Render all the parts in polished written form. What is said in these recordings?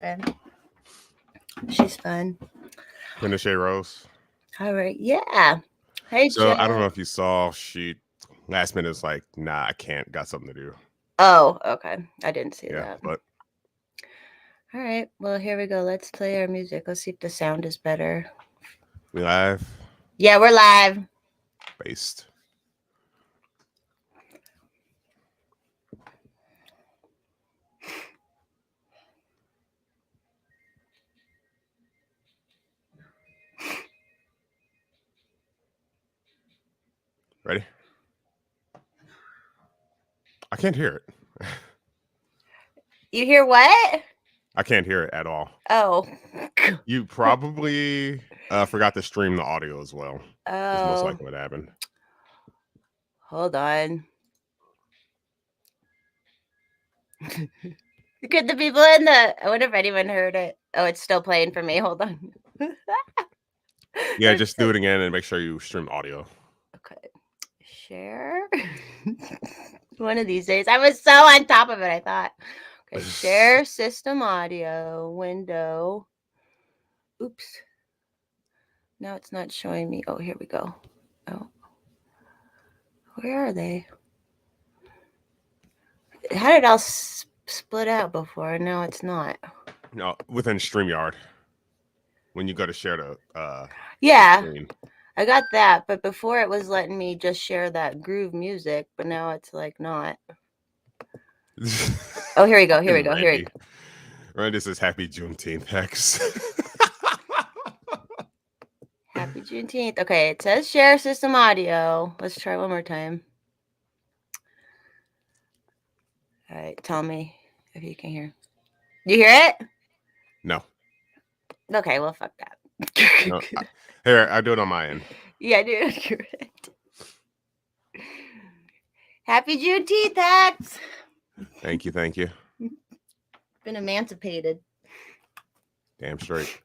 And she's fun. Shay Rose. All right. Yeah. Hey, So I don't Joe. know if you saw, she last minute was like, nah, I can't, got something to do. Oh, okay. I didn't see Yeah, that. but All right. Well, here we go. Let's play our music. Let's see if the sound is better. we live Yeah, we're live. based. Ready? I can't hear it. You hear what? I can't hear it at all. Oh. You probably forgot to stream the audio as well. Is most Oh. likely what happened. Hold on. Could the people in the. I wonder if anyone heard it. Oh, it's still playing for me. Hold on. Yeah, just do it again and make sure you stream audio. Okay. Share. One of these days. I was so on top of it, I thought. Okay, share system audio window. Oops. Now it's not showing me. Oh, here we go. Oh. Where are they? How did it all split out before? Now it's not. No, within StreamYard. When you go to share the Yeah. screen. I got that, but before it was letting me just share that groove music, but now it's like not. Oh, here we go. Here we go. Here we go. Randy says happy Juneteenth, Hex. Happy Juneteenth. Okay, it says share system audio. Let's try one more time. All right, tell me if you can hear. You hear it? No. Okay, well, fuck that. No. Here, I do it on my end. Yeah, dude, you're right. Happy Juneteenth, Hex. Thank you, thank you. Been emancipated. Damn straight.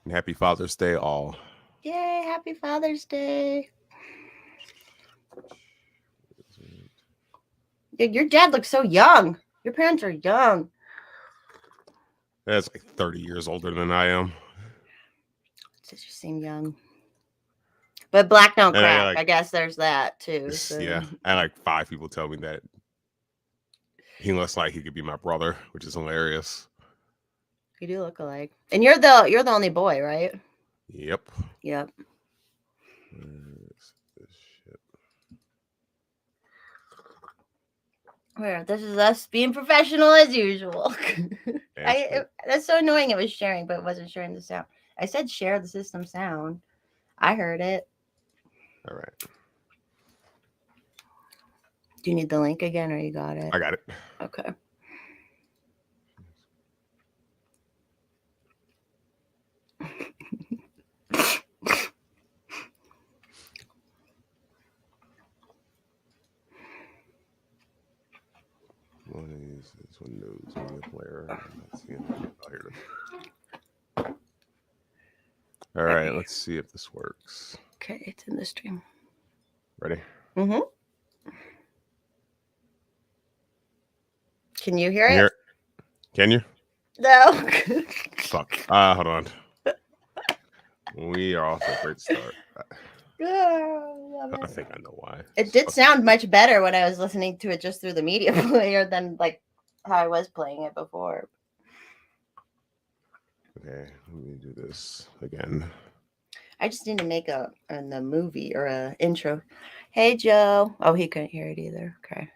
And happy Father's Day, all. Yay, happy Father's Day. Dude, your dad looks so young. Your parents are young. That's like 30 years older than I am. Just you seem young. But black don't And crack. I guess there's that too. So. Yeah. And like 5 people tell me that he looks like he could be my brother, which is hilarious. You do look alike. And you're the only boy, right? Yep. Yep. Where this is us being professional as usual. That's so annoying. It was sharing, but it wasn't sharing the sound. I said share the system sound. I heard it. All right. Do you need the link again, or you got it? I got it. Okay. What is this Windows Media Player? I'm not seeing it. Oh, here it is. All right, let's see if this works. Okay, it's in the stream. Ready? Mm-hmm. Can you hear it? Can you? No. Fuck. Hold on. We are off to a great start. I think I know why. It did sound much better when I was listening to it just through the media player than like how I was playing it before. Okay, let me do this again. I just need to make a movie or a intro. Hey Joe. Oh, he couldn't hear it either. Okay.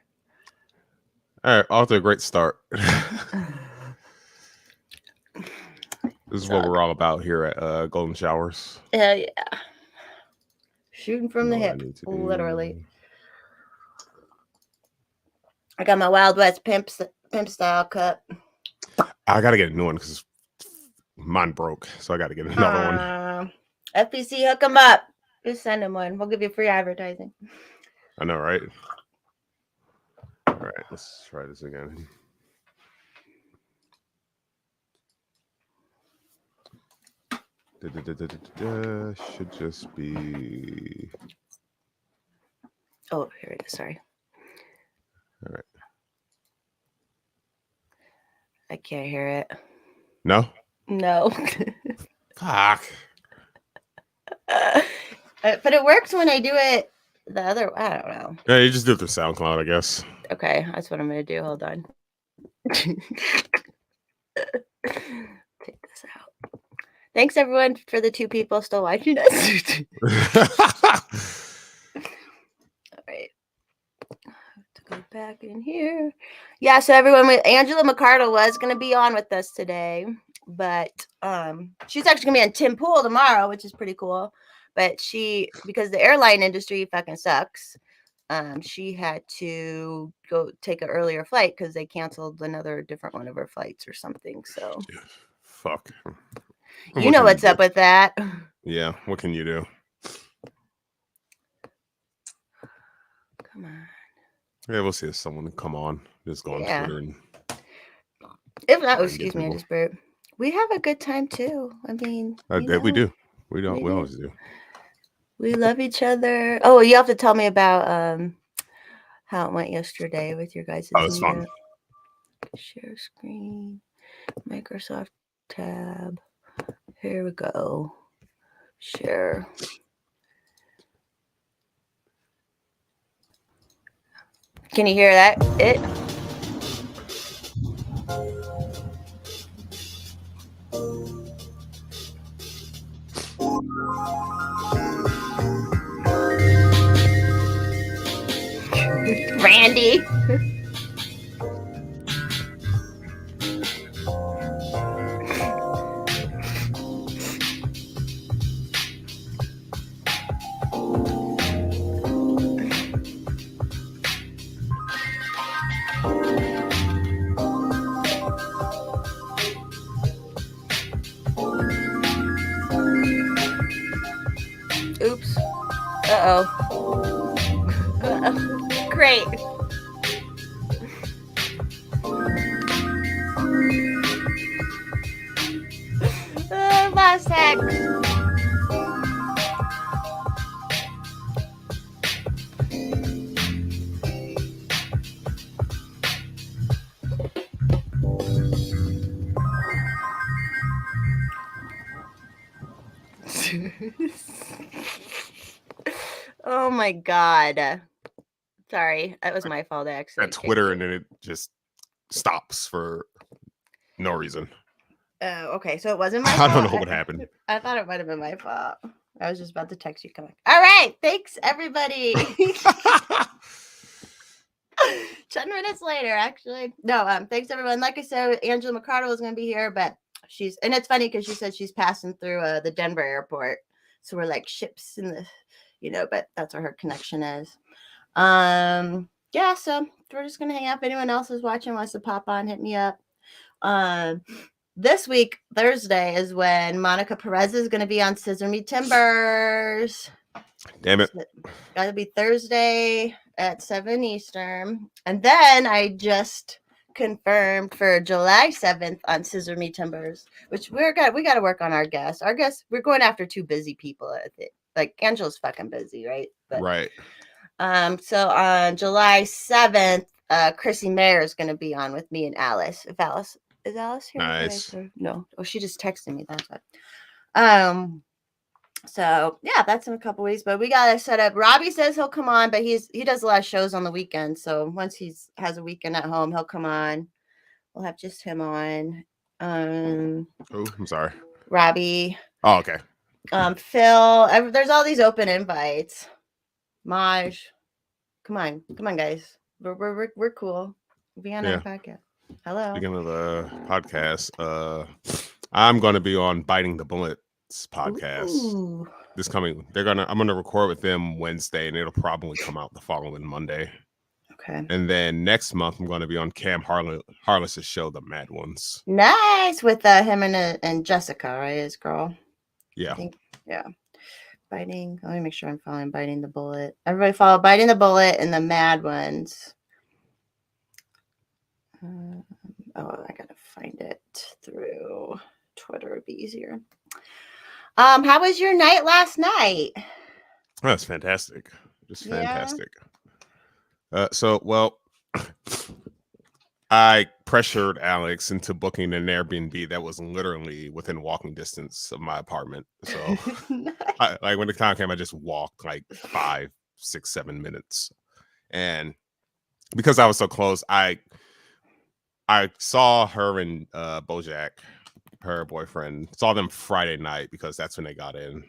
All right, off to a great start. This is what we're all about here at Golden Showers. Yeah. Shooting from the hip, literally. I got my Wild West pimp style cut. I gotta get a new one because mine broke, so I gotta get another one. FPC, hook them up. Just send them one. We'll give you free advertising. I know, right? All right, let's try this again. Should just be. Oh, here it is. Sorry. All right. I can't hear it. No? No. Fuck. But it works when I do it the other. I don't know. Yeah, you just do it through SoundCloud, I guess. Okay, that's what I'm gonna do. Hold on. Take this out. Thanks everyone for the 2 people still watching us. All right. To go back in here. Yeah, so everyone with Angela McCardle was gonna be on with us today, but she's actually gonna be on Tim Pool tomorrow, which is pretty cool. But because the airline industry fucking sucks, she had to go take an earlier flight because they canceled another different one of her flights or something. So fuck. You know what's up with that. Yeah, what can you do? Come on. Yeah, we'll see if someone come on. Just go on Twitter and if not, excuse me, I just burped. We have a good time too. I mean, we do. We always do. We love each other. Oh, you have to tell me about how it went yesterday with your guys'. Oh, it's fun. Share screen, Microsoft tab. Here we go. Share. Can you hear that? Randy. Oops. Uh-oh. Great. Last hack. Oh my god. Sorry, that was my fault actually. At Twitter and then it just stops for no reason. Oh, okay. So it wasn't my fault. I don't know what happened. I thought it might have been my fault. I was just about to text you. Come back. All right. Thanks, everybody. 10 minutes later, actually. No, thanks everyone. Like I said, Angela McCardle was gonna be here, but and it's funny because she said she's passing through the Denver airport. So we're like ships in the, but that's where her connection is. Yeah, so we're just gonna hang out. If anyone else is watching, wants to pop on, hit me up. This week, Thursday, is when Monica Perez is gonna be on Scissor Me Timbers. Damn it. Gotta be Thursday at 7 Eastern. And then I just confirmed for July 7th on Scissor Me Timbers, which we got to work on our guests. Our guests, we're going after 2 busy people. Like Angela's fucking busy, right? But, right. So on July 7th, Chrissy Mayer is going to be on with me and Alice. Is Alice here? Nice. No. Oh, she just texted me. That's what. So yeah, that's in a couple weeks, but we got to set up. Robbie says he'll come on, but he does a lot of shows on the weekend. So once has a weekend at home, he'll come on. We'll have just him on. Oh, I'm sorry. Robbie. Oh, okay. Phil. There's all these open invites. Maj. Come on, guys. We're cool. Be on our podcast. Hello. Speaking of the podcast, I'm going to be on Biting the Bullets podcast. Ooh. I'm gonna record with them Wednesday, and it'll probably come out the following Monday. Okay. And then next month I'm going to be on Cam Harless's show, The Mad Ones. Nice, with him and Jessica, right? His girl. Yeah. Yeah. Biting. Let me make sure I'm following Biting the Bullet. Everybody follow Biting the Bullet and The Mad Ones. I gotta find it through Twitter. It'd be easier. How was your night last night? That's fantastic. Just fantastic. So, well, I pressured Alex into booking an Airbnb that was literally within walking distance of my apartment. So, like when the time came, I just walked like 5, 6, 7 minutes, and because I was so close, I saw her and Bojack, her boyfriend, saw them Friday night because that's when they got in,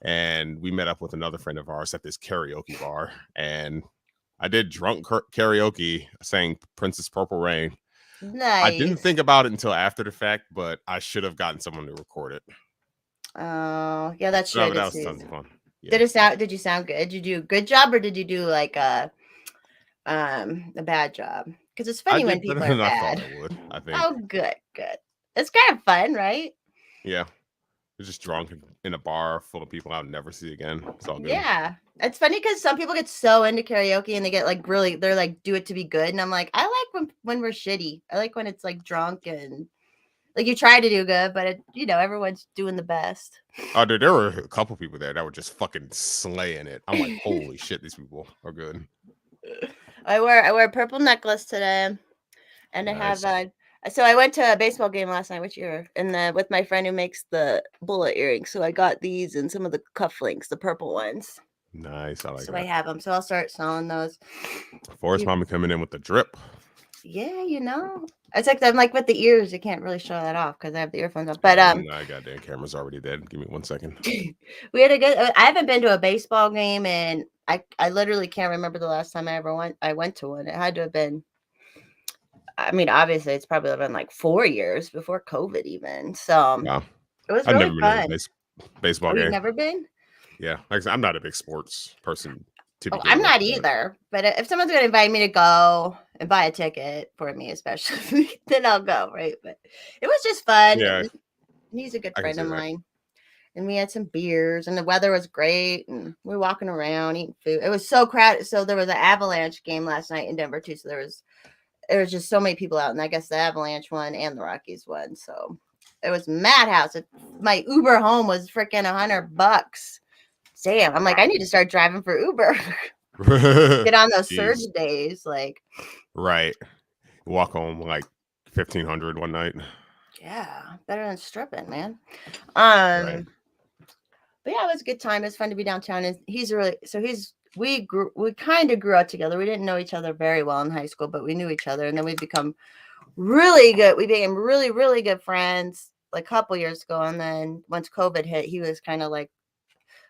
and we met up with another friend of ours at this karaoke bar, and I did drunk karaoke, sang Princess Purple Rain. Nice. I didn't think about it until after the fact, but I should have gotten someone to record it. Oh, yeah, that's true. No, but that was tons of fun. Yeah. Did you sound good? Did you do a good job or did you do like a bad job? Because it's funny when people are bad. I would, I think. Oh, good. It's kind of fun, right? Yeah. We're just drunk in a bar full of people I'll never see again. It's all good. Yeah. It's funny because some people get so into karaoke and they get like really, they're like, do it to be good. And I'm like, I like when we're shitty. I like when it's like drunk and like you try to do good, but everyone's doing the best. Oh, dude, there were a couple people there that were just fucking slaying it. I'm like, holy shit, these people are good. I wear a purple necklace today, and nice. I have so I went to a baseball game last night with my friend who makes the bullet earrings. So I got these and some of the cufflinks, the purple ones. Nice, I like that. So I have them, so I'll start selling those. Forrest Mama coming in with the drip. Yeah, it's like I'm like with the ears, you can't really show that off because I have the earphones on. But my goddamn camera's already dead. Give me 1 second. We had I haven't been to a baseball game, and I literally can't remember the last time I went to one. It had to have been. I mean, obviously, it's probably been like 4 years before COVID, even. So wow. It was really fun. I've never been to a baseball game. You've never been? Yeah, like I said, I'm not a big sports person. I'm not either. But if someone's going to invite me to go and buy a ticket for me, especially, then I'll go, right? But it was just fun. Yeah, he's a good friend of mine. And we had some beers, and the weather was great, and we were walking around eating food. It was so crowded. So there was an Avalanche game last night in Denver too. So there was just so many people out, and I guess the Avalanche won and the Rockies won. So it was madhouse. My Uber home was freaking $100. Damn, I'm like, I need to start driving for Uber. Get on those surge days, like. Right. Walk home like 1,500 one night. Yeah, better than stripping, man. Right. But yeah, it was a good time. It was fun to be downtown, and we kind of grew up together. We didn't know each other very well in high school, but we knew each other, and then we become really good. We became really, really good friends like a couple years ago, and then once COVID hit, he was kind of like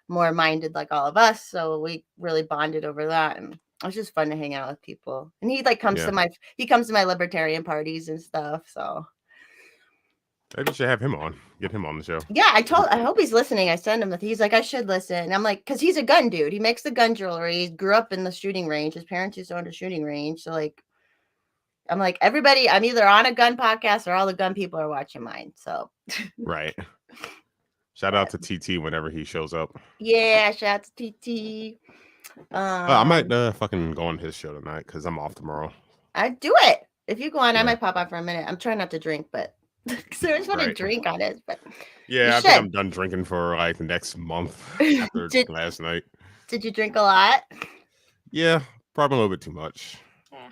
more minded like all of us, so we really bonded over that, and it was just fun to hang out with people. And he like comes to my libertarian parties and stuff, so maybe you should have him on. Get him on the show. Yeah, I hope he's listening. I send him he's like, I should listen. And I'm like, because he's a gun dude. He makes the gun jewelry. He grew up in the shooting range. His parents used to own a shooting range. So like, I'm like, everybody, I'm either on a gun podcast or all the gun people are watching mine. So right. Shout out to TT whenever he shows up. Yeah, shout out to TT. I might fucking go on his show tonight because I'm off tomorrow. I'd do it. If you go on, I might pop on for a minute. I'm trying not to drink, but so I just want to drink on it. But yeah, I think I'm done drinking for like the next month after last night. Did you drink a lot? Yeah, probably a little bit too much. Yeah.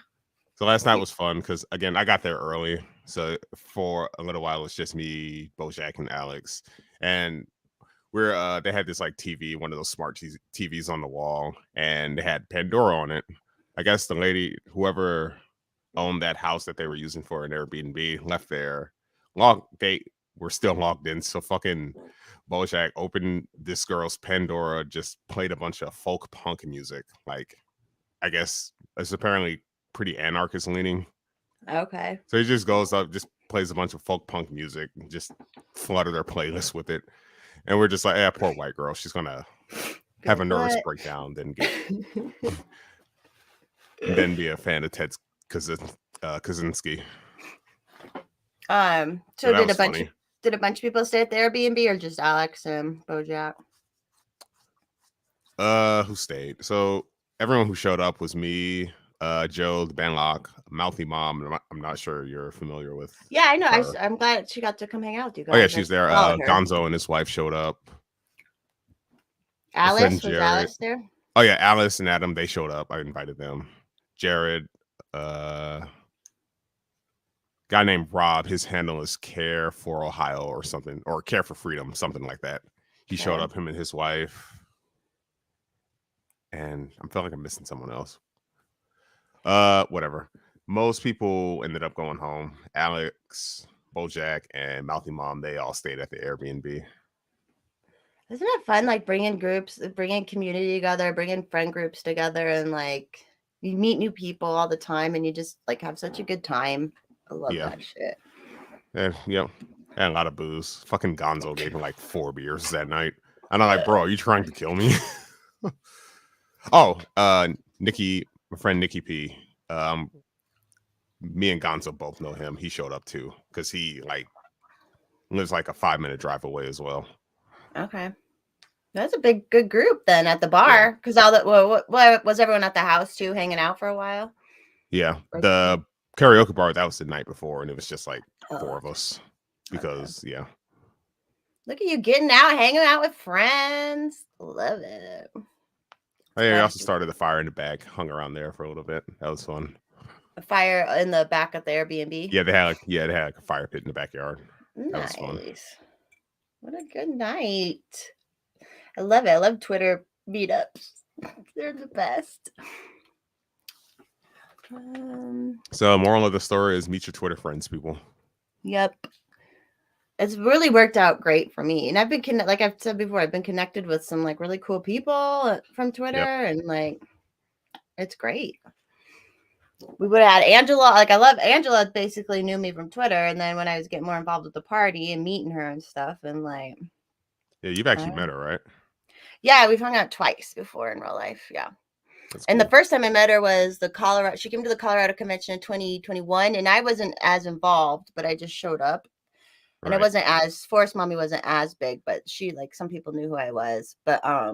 So last night was fun because again, I got there early. So for a little while, it's just me, Bojack, and Alex. And they had this like TV, one of those smart TVs on the wall, and they had Pandora on it. I guess the lady, whoever owned that house that they were using for an Airbnb, left there. They were still logged in. So fucking Bojack opened this girl's Pandora, just played a bunch of folk punk music. Like, I guess it's apparently pretty anarchist leaning. Okay. So he just goes up, just plays a bunch of folk punk music, and just flooded their playlist with it. And we're just like, yeah, poor white girl. She's gonna have a nervous breakdown, then then be a fan of Ted Kaczynski. So did a bunch of people stay at the Airbnb or just Alex and Bojack? Who stayed? So everyone who showed up was me, Joe, the Banlock, Mouthy Mom. I'm not sure you're familiar with. Yeah, I know. I'm glad she got to come hang out with you guys. Oh yeah, she's there. Gonzo and his wife showed up. Alice, was Alice there? Oh yeah, Alice and Adam, they showed up. I invited them. Jared, guy named Rob. His handle is Care for Ohio or something, or Care for Freedom, something like that. He showed Okay. up, him and his wife, and I'm feeling like I'm missing someone else. Whatever. Most people ended up going home. Alex, Bojack, and Mouthy Mom, they all stayed at the Airbnb. Isn't it fun, like bringing community together, bringing friend groups together, and like you meet new people all the time, and you just like have such a good time. I love Yeah. that shit. And and a lot of booze. Fucking Gonzo gave me like 4 beers that night. And I'm like, bro, are you trying to kill me? Nikki, my friend Nikki P. Me and Gonzo both know him. He showed up too because he like lives like a 5-minute drive away as well. Okay, that's a good group then at the bar because all that. What was everyone at the house too, hanging out for a while? Yeah, the karaoke bar that was the night before, and it was just like 4 of us because Look at you getting out, hanging out with friends. Love it. I also started the fire in the back, hung around there for a little bit. That was fun. A fire in the back of the Airbnb. Yeah, they had like a fire pit in the backyard. Nice. That was fun. What a good night. I love it. I love Twitter meetups. They're the best. So moral of the story is meet your Twitter friends, people. Yep. It's really worked out great for me. And I've been like I've said before, I've been connected with some like really cool people from Twitter and like it's great. We would have had Angela, like I love Angela basically knew me from Twitter, and then when I was getting more involved with the party and meeting her and stuff and like you've actually met her, right? Yeah, we've hung out twice before in real life. Yeah. That's and cool. The first time I met her was she came to the Colorado Convention in 2021, and I wasn't as involved, but I just showed up. And I wasn't as Forest Mommy wasn't as big, but she like some people knew who I was. But I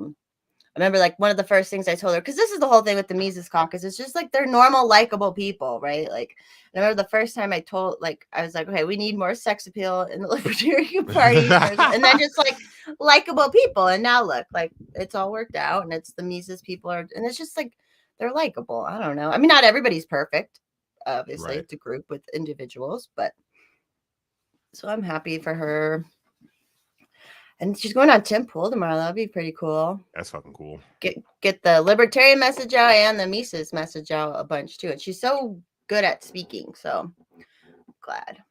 remember like one of the first things I told her, because this is the whole thing with the Mises Caucus, it's just like they're normal, likable people, right? Like I remember the first time I was like, okay, we need more sex appeal in the Libertarian Party, and then just like likable people. And now look, like it's all worked out, and it's the Mises people and it's just like they're likable. I don't know. I mean, not everybody's perfect. Obviously, it's a group with individuals, but. So I'm happy for her. And she's going on Tim Pool tomorrow. That'll be pretty cool. That's fucking cool. Get the Libertarian message out and the Mises message out a bunch too. And she's so good at speaking. So glad.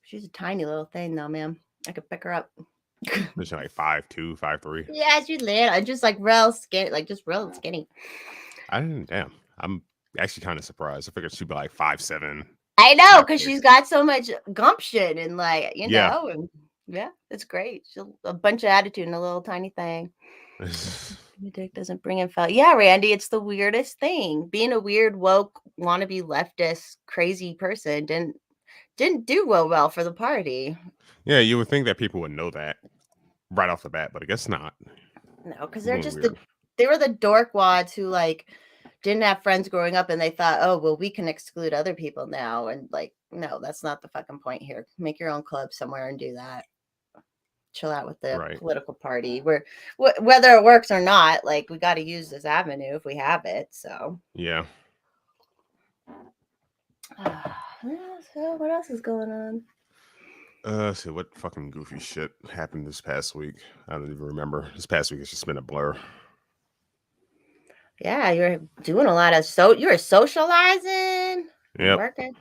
She's a tiny little thing though, man. I could pick her up. She's like 5'2", 5'3". Yeah, she's little. I'm just like real skinny, real skinny. I'm actually kind of surprised. I figured she'd be like 5'7". I know, because she's got so much gumption and like, know, and it's great. She's a bunch of attitude and a little tiny thing. Your dick doesn't bring in foul. Yeah, Randy, it's the weirdest thing. Being a weird, woke, wannabe leftist, crazy person didn't do well for the party. Yeah, you would think that people would know that right off the bat, but I guess not. No, because they're just they were the dork wads who like didn't have friends growing up and they thought, oh, well, we can exclude other people now. And like, no, that's not the fucking point here. Make your own club somewhere and do that. Chill out with the political party where whether it works or not, like we got to use this avenue if we have it. So, yeah. So what else is going on? So what fucking goofy shit happened this past week? I don't even remember. This past week has just been a blur. Yeah, you're doing a lot of you were socializing. Yeah. Working.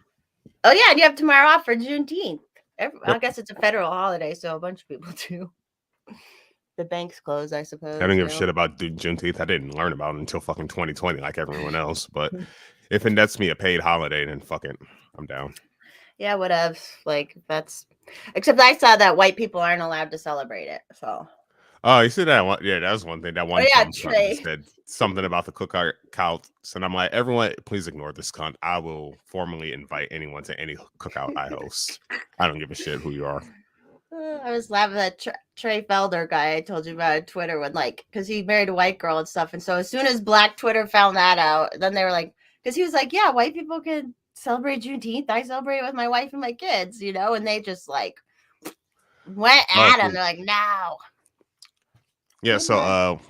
Oh yeah, and you have tomorrow off for Juneteenth. I guess it's a federal holiday, so a bunch of people do. The bank's closed, I suppose. I don't give a shit about Juneteenth. I didn't learn about it until fucking 2020, like everyone else. But if it nets me a paid holiday, then fuck it, I'm down. Yeah, whatever. Like that's. Except I saw that white people aren't allowed to celebrate it. So. Oh, you see that one? Yeah, that was one thing. That one Trey said something about the cookouts, and I'm like, everyone, please ignore this cunt. I will formally invite anyone to any cookout I host. I don't give a shit who you are. I was laughing at Trey Felder guy I told you about on Twitter when because he married a white girl and stuff, and so as soon as Black Twitter found that out, then they were like, because he was like, yeah, white people can celebrate Juneteenth. I celebrate it with my wife and my kids, and they just like went at him. They're like, no. Yeah, so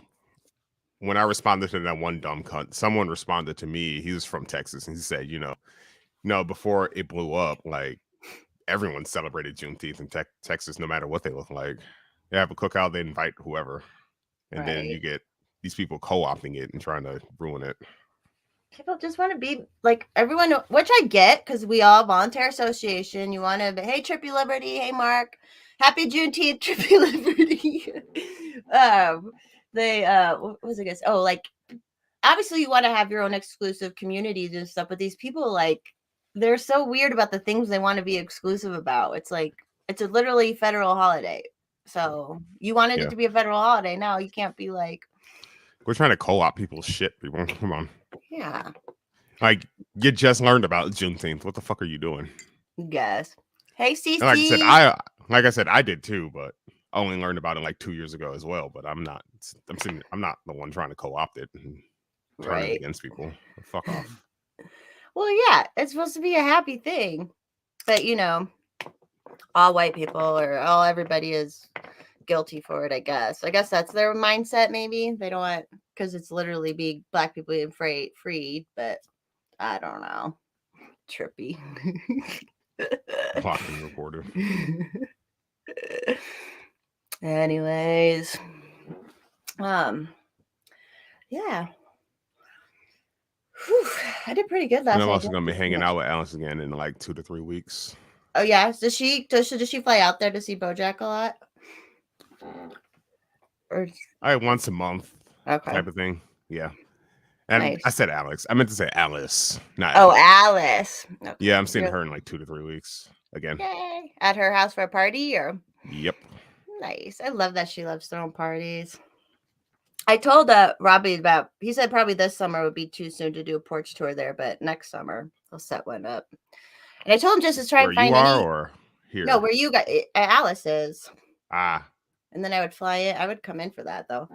when I responded to that one dumb cunt, someone responded to me. He was from Texas, and he said, No, before it blew up, like everyone celebrated Juneteenth in Texas, no matter what they look like. They have a cookout, they invite whoever, and then you Right. get these people co-opting it and trying to ruin it. People just want to be like everyone, which I get because we all volunteer association. You want to, hey, Trippy Liberty, hey, Mark, happy Juneteenth, Trippy Liberty. What was I gonna say? Oh, like obviously you want to have your own exclusive communities and stuff, but these people like they're so weird about the things they want to be exclusive about. It's like it's a literally federal holiday. So you wanted Yeah. it to be a federal holiday. Now you can't be like, We're trying to co-op people's shit, people. Come on. yeah, Like, you just learned about Juneteenth. What the fuck are you doing? guess. Hey, And like I said, CC. I did too, but I only learned about it like 2 years ago as well. But I'm not the one trying to co-opt it and turn it Right. against people. Fuck off. Well, yeah, it's supposed to be a happy thing. But, you know, all white people or all everybody is guilty for it, I guess. I guess that's their mindset, maybe. They don't want, because it's literally being black people being freed, but I don't know. Trippy. Blocked and reported. Anyways. Yeah. Whew, I did pretty good last And I'm night. also gonna be hanging out with Alice again in like 2 to 3 weeks. Oh yeah, does she fly out there to see BoJack a lot? Or Once a month okay, type of thing. Yeah. And nice. I said Alex. I meant to say Alice, not Oh, Alice. Alice. Okay. Yeah, I'm seeing her in like 2 to 3 weeks again. Yay! At her house for a party, or Yep. nice. I love that she loves throwing parties. I told Robbie about. He said probably this summer would be too soon to do a porch tour there, but next summer he'll set one up. And I told him just to try Where and find you are any. or here? No, where you got Alice is. Ah. And then I would fly it. I would come in for that though.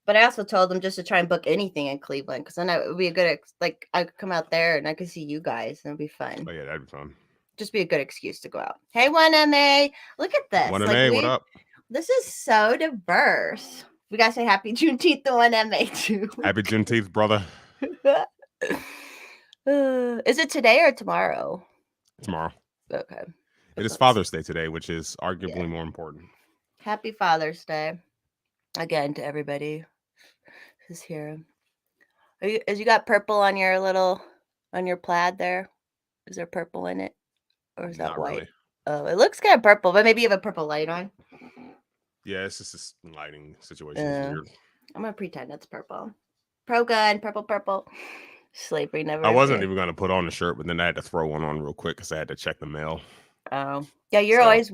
But I also told them just to try and book anything in Cleveland because then it would be a good like I could come out there and I could see you guys and it'd be fun. Oh yeah, that'd be fun. Just be a good excuse to go out. Hey, 1MA, look at this. 1MA, what up? This is so diverse. We gotta say happy Juneteenth to 1MA too. Happy Juneteenth, brother. Is it today or tomorrow? Tomorrow. Okay. It is Father's Day today, which is arguably more important. Happy Father's Day again to everybody who's here. As you got purple on your plaid there? Is there purple in it? Or is that Not white? really. Oh, it looks kind of purple, but maybe you have a purple light on. Yeah, it's just this lighting situation is weird. I'm gonna pretend it's purple. Pro gun, purple. Slavery never. I wasn't even gonna put on the shirt, but then I had to throw one on real quick because I had to check the mail. Oh, yeah, you're always.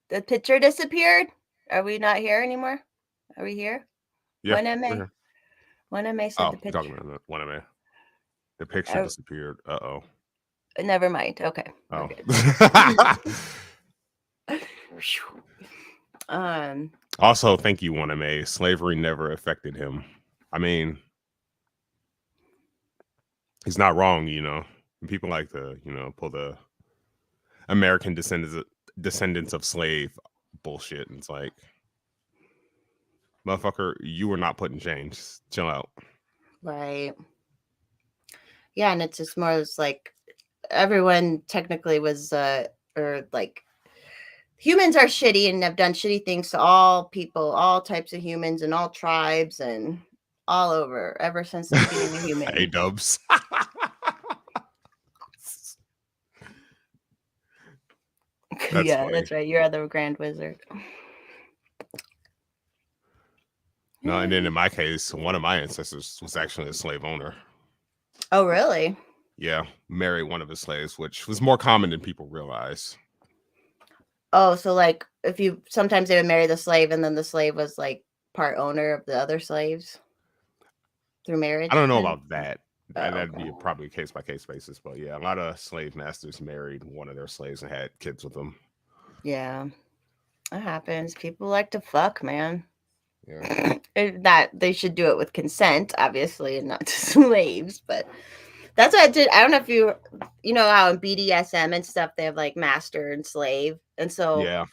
The picture disappeared. Are we not here anymore? Are we here? Yeah. 1MA. 1MA said the picture. Talking about 1MA. The picture disappeared. Uh-oh. Never mind. Okay. Oh. Also, thank you, 1MA. Slavery never affected him. I mean, he's not wrong, you know. People like to, you know, pull the American descendants of slave bullshit. And it's like, motherfucker, you were not put in chains. Just chill out. Right. Yeah, and it's just more it's like everyone technically was or like humans are shitty and have done shitty things to all people, all types of humans and all tribes and all over ever since the beginning of human. Hey, Dubs. Yeah, funny. That's right. You're the Grand Wizard. No, and then in my case, one of my ancestors was actually a slave owner. Oh, really? Yeah, married one of his slaves, which was more common than people realize. Oh, so like if you sometimes they would marry the slave and then the slave was like part owner of the other slaves through marriage? I don't know about that. That'd be probably a case by case basis, but yeah, a lot of slave masters married one of their slaves and had kids with them. Yeah, that happens. People like to fuck, man. Yeah, that they should do it with consent, obviously, and not to slaves. But that's what I did. I don't know if you know how in BDSM and stuff they have like master and slave, and so yeah.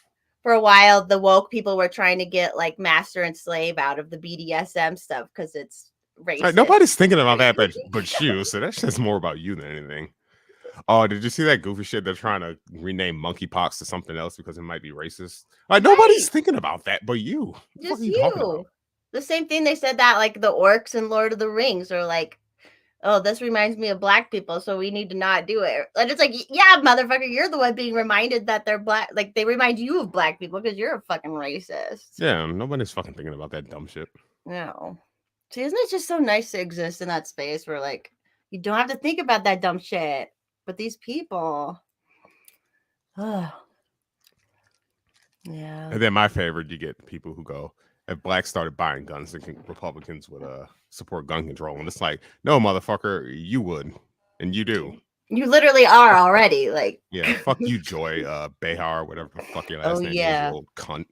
For a while, the woke people were trying to get like master and slave out of the BDSM stuff because it's racist. Nobody's thinking about that, but you. So that's just more about you than anything. Oh, did you see that goofy shit? They're trying to rename monkeypox to something else because it might be racist. Like nobody's Right. thinking about that, but you. What the fuck Just are you talking about? you. The same thing they said that like the orcs in Lord of the Rings are like, oh, this reminds me of black people, so we need to not do it. And it's like, yeah, motherfucker, you're the one being reminded that they're black. Like they remind you of black people because you're a fucking racist. Yeah, nobody's fucking thinking about that dumb shit. No. See, isn't it just so nice to exist in that space where like you don't have to think about that dumb shit? But these people. Oh. Yeah. And then my favorite, you get people who go, if blacks started buying guns, then Republicans would support gun control. And it's like, no, motherfucker, you would, and you do. You literally are already like. Yeah, fuck you, Joy Behar, whatever the fuck your last Oh name is, yeah. you old cunt.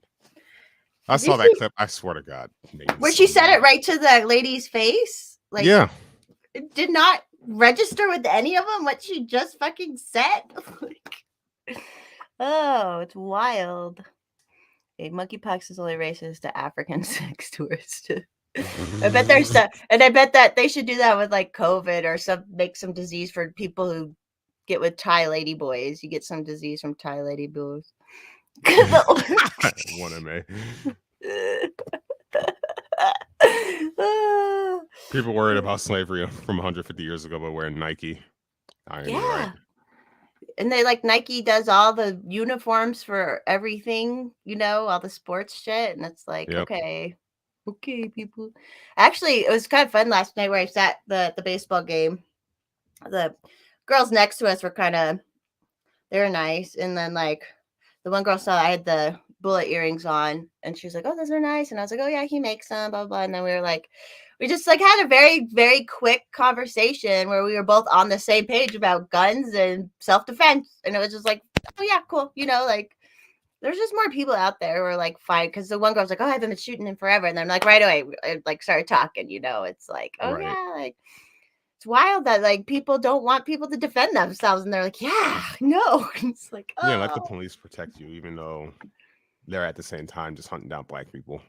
I Did saw you that see clip. I swear to God, made me where so she said mad. it right to the lady's face? Like, Yeah, it did not register with any of them what she just fucking said. Like, oh, it's wild. Okay, monkeypox is only racist to African sex tourists. I bet there's stuff, and I bet that they should do that with like COVID or make some disease for people who get with Thai lady boys. You get some disease from Thai lady boys. One of me. Ah. People worried about slavery from 150 years ago, but wearing Nike. Irony, Yeah. right? And they like Nike does all the uniforms for everything, you know, all the sports shit. And it's like, Yep. okay, people. Actually, it was kind of fun last night where I sat the baseball game. The girls next to us were they were nice. And then like the one girl saw I had the bullet earrings on and she was like, oh, those are nice. And I was like, oh yeah, he makes them, blah, blah. And then we just like had a very, very quick conversation where we were both on the same page about guns and self-defense. And it was just like, oh yeah, cool. You know, like there's just more people out there who are like fine. Because the one girl was like, oh, I haven't been shooting in forever. And then like right away, I like started talking, you know, it's like, oh Right. yeah, like it's wild that like people don't want people to defend themselves. And they're like, yeah, no. It's like, oh. Yeah, let the police protect you, even though they're at the same time just hunting down black people.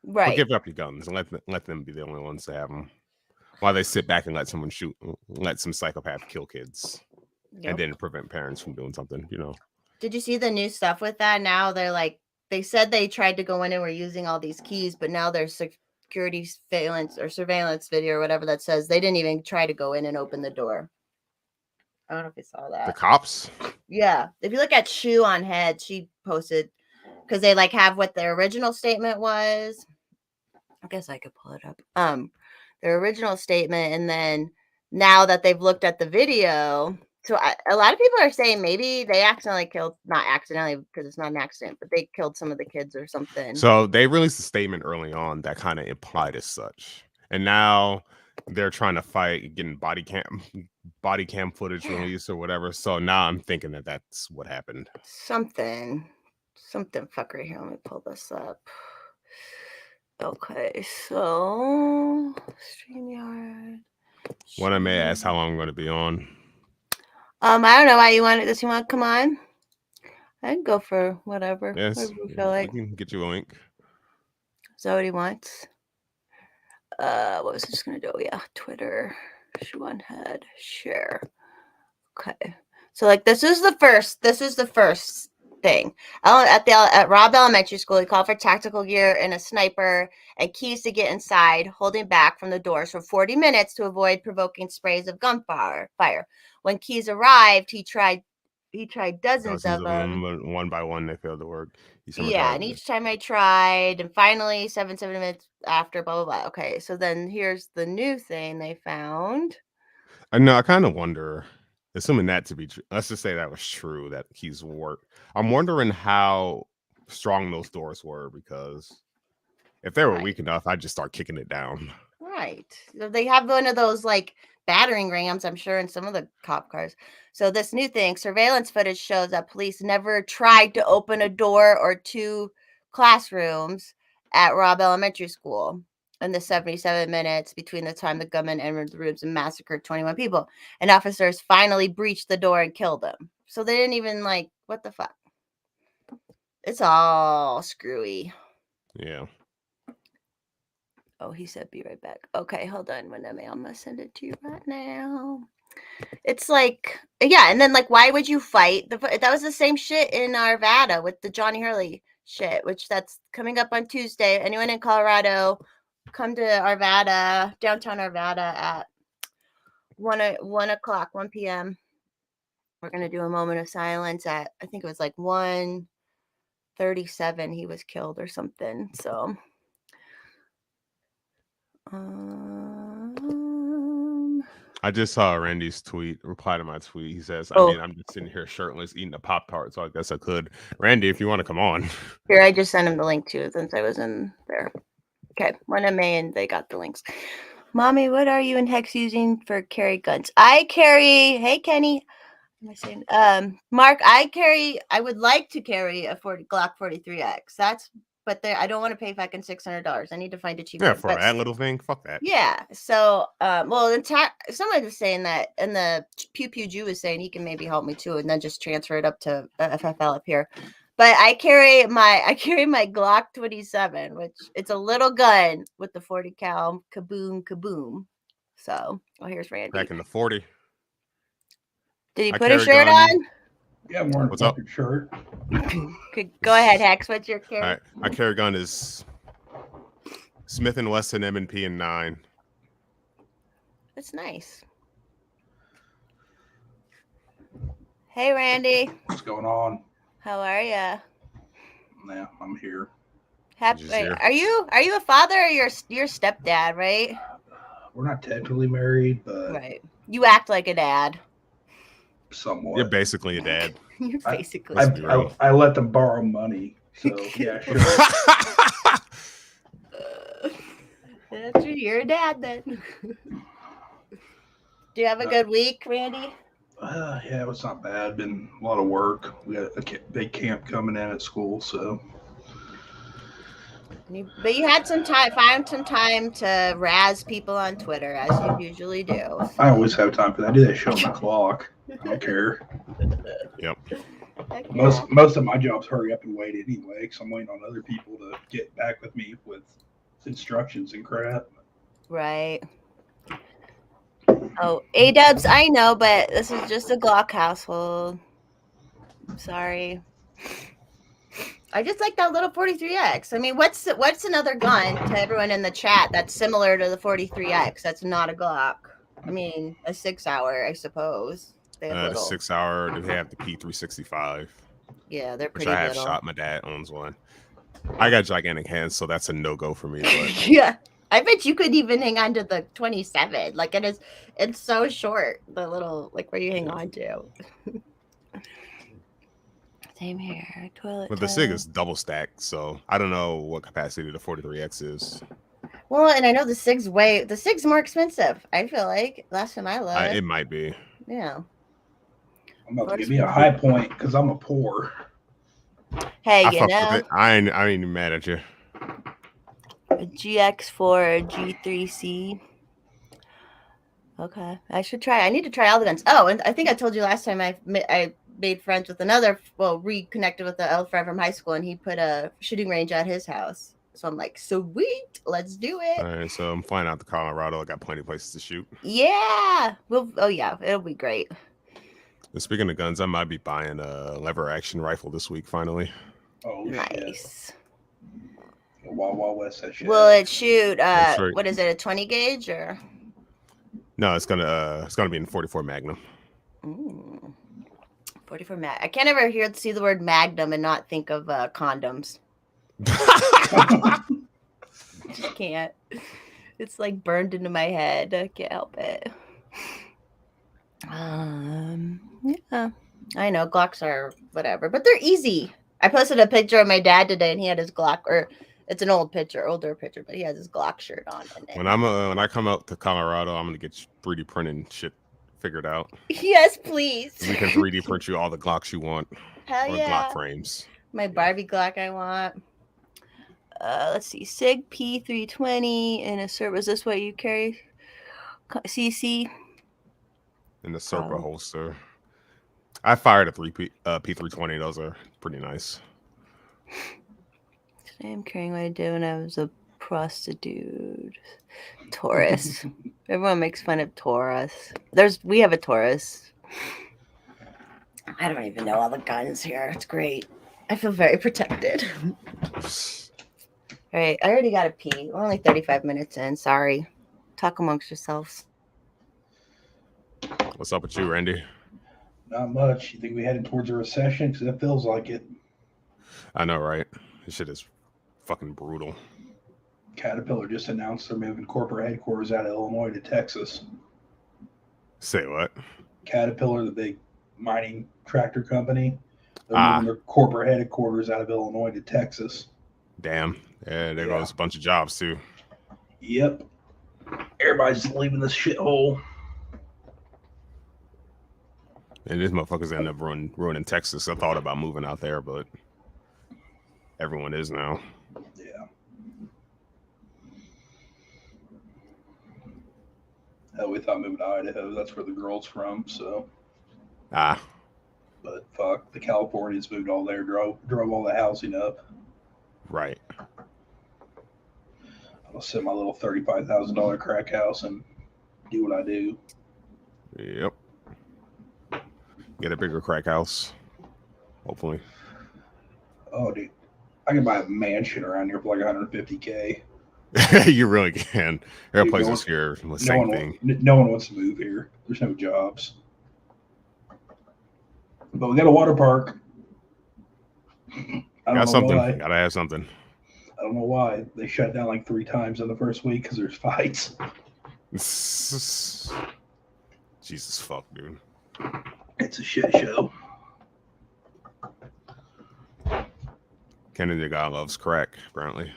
But Right. give up your guns and let them be the only ones to have them. While they sit back and let someone let some psychopath kill kids, Yep. and then prevent parents from doing something. You know. Did you see the new stuff with that? Now they're like, they said they tried to go in and were using all these keys, but now there's security surveillance video or whatever that says they didn't even try to go in and open the door. I don't know if you saw that. The cops? Yeah. If you look at Shoe on Head, she posted because they like have what their original statement was. I guess I could pull it up. Their original statement, and then now that they've looked at the video, so a lot of people are saying maybe they accidentally killed, not accidentally because it's not an accident, but they killed some of the kids or something. So they released a statement early on that kind of implied as such, and now they're trying to fight getting body cam footage released or whatever. So now I'm thinking that that's what happened. Something fuckery here. Let me pull this up. Okay, so StreamYard. One I may ask how long I'm going to be on. I don't know why you want it. Does he want to come on? I can go for whatever. Yes, Whatever you feel like. we can get you a link. Is that what he wants? What was I just gonna do? Yeah, Twitter. Shoe on Head. Share. Okay. So like this is the first thing. At Robb Elementary School, he called for tactical gear and a sniper and keys to get inside, holding back from the doors for 40 minutes to avoid provoking sprays of gunfire. When keys arrived, he tried dozens of them. But one by one they failed to work. Yeah, and each time I tried, and finally 7 minutes after, blah, blah, blah. Okay, so then here's the new thing they found. I know, I kind of wonder, assuming that to be true, let's just say that was true, that keys work. I'm wondering how strong those doors were, because if they were weak enough, I'd just start kicking it down. Right. They have one of those like battering rams, I'm sure, in some of the cop cars. So this new thing, surveillance footage shows that police never tried to open a door or two classrooms at Robb Elementary School in the 77 minutes between the time the gunman entered the rooms and massacred 21 people. And officers finally breached the door and killed them. So they didn't even like, what the fuck? It's all screwy. Yeah. Oh, he said be right back. Okay, hold on. I'm going to send it to you right now. It's like, yeah, and then like, why would you fight? That was the same shit in Arvada with the Johnny Hurley shit, which that's coming up on Tuesday. Anyone in Colorado, come to Arvada, downtown Arvada at 1 o'clock, 1 p.m. We're gonna do a moment of silence at, I think it was like 1:37. He was killed or something. So. I just saw Randy's reply to my tweet. He says, Oh. I mean, I'm just sitting here shirtless eating a Pop-Tart, so I guess I could. Randy, if you want to come on. Here, I just sent him the link too, since I was in there. Okay, 1 May, and they got the links. Mommy, what are you and Hex using for carry guns? I carry, hey Kenny, what am I saying? Mark, I would like to carry a Glock 43X. But I don't want to pay fucking $600. I need to find a cheaper. Yeah, for that little thing, fuck that. Yeah. So, well, somebody was saying that, and the Pew Pew Jew was saying he can maybe help me too, and then just transfer it up to FFL up here. But I carry my Glock 27, which it's a little gun with the 40 cal, kaboom, kaboom. So, well, here's Randy. Back in the 40. Did he put a shirt on? Yeah, I'm wearing a fucking shirt. Go ahead, Hex. What's your carry? All right, my carry gun is Smith & Wesson M&P and 9. That's nice. Hey, Randy. What's going on? How are ya? Yeah, I'm here. Wait, are you a father or your stepdad, right? We're not technically married, but right. You act like a dad. Somewhat. You're basically a dad. You're basically. I let them borrow money, so yeah, sure. That's true. You're a dad then. Do you have a good week, Randy? Yeah, it was not bad. Been a lot of work. We got a big camp coming in at school, so. But you had found some time to razz people on Twitter, as you usually do. I always have time for that. I do that shit on my clock. I don't care. Yep. Most of my jobs hurry up and wait anyway, because I'm waiting on other people to get back with me with instructions and crap. Right. Oh, A-dubs, I know, but this is just a Glock household. Sorry. I just like that little 43X. I mean, what's another gun to everyone in the chat that's similar to the 43X? That's not a Glock. I mean, a 6-hour, I suppose. They have 6-hour. They have the P365. Yeah, they're pretty. Which I have little. shot. My dad owns one. I got gigantic hands, so that's a no-go for me. But. Yeah, I bet you could even hang on to the 27. Like it's so short. The little where you hang on to. Same here. Toilet. But the SIG is double stacked, so I don't know what capacity the 43X is. Well, and I know the SIG's more expensive. I feel like last time I looked. It might be. Yeah. I'm about to give me a high point because I'm a poor. Hey, I ain't even mad at you. A GX4, a G3C. Okay, I should try. I need to try all the guns. Oh, and I think I told you last time I made friends with reconnected with the old friend from high school, and he put a shooting range at his house. So I'm like, sweet, let's do it. All right, so I'm flying out to Colorado. I got plenty of places to shoot. Yeah. It'll be great. And speaking of guns, I might be buying a lever action rifle this week, finally. Oh, nice. Shit. Wild Wild West, that shit. Will it shoot, what is it, a 20 gauge or? No, it's gonna be in 44 Magnum. Ooh. 44 Magnum. I can't ever see the word Magnum and not think of condoms. Just can't. It's like burned into my head. I can't help it. Yeah. I know Glocks are whatever, but they're easy. I posted a picture of my dad today, and he had his Glock, or it's an older picture, but he has his Glock shirt on. When I come out to Colorado, I'm gonna get 3D printing shit figured out. Yes, please. We can 3D print you all the Glocks you want. Hell yeah. Glock frames. My Barbie Glock I want. Let's see, SIG P320 and a Serpa. Was this what you carry? CC. In the Serpa holster. I fired a P320. Those are pretty nice. Today I'm carrying what I did when I was a Cross the dude. Taurus. Everyone makes fun of Taurus. We have a Taurus. I don't even know all the guns here. It's great. I feel very protected. All right, I already got to pee. We're only 35 minutes in. Sorry. Talk amongst yourselves. What's up with you, Randy? Not much. You think we headed towards a recession? Because it feels like it. I know, right? This shit is fucking brutal. Caterpillar just announced they're moving corporate headquarters out of Illinois to Texas. Say what? Caterpillar, the big mining tractor company, they're moving their corporate headquarters out of Illinois to Texas. Damn. Yeah, there goes a bunch of jobs too. Yep. Everybody's just leaving this shithole. And these motherfuckers end up ruining Texas. I thought about moving out there, but everyone is now. Yeah. Hell, we thought moving to Idaho. That's where the girl's from. So. But fuck, the Californians moved all there, drove all the housing up. Right. I'll sit in my little $35,000 crack house and do what I do. Yep. Get a bigger crack house. Hopefully. Oh, dude. I can buy a mansion around here for like $150K. You really can. There are places here, the same thing. No one wants to move here. There's no jobs. But we got a water park. Got something. Gotta have something. I don't know why. They shut down like 3 times in the first week because there's fights. Jesus fuck, dude. It's a shit show. Kennedy guy loves crack, apparently.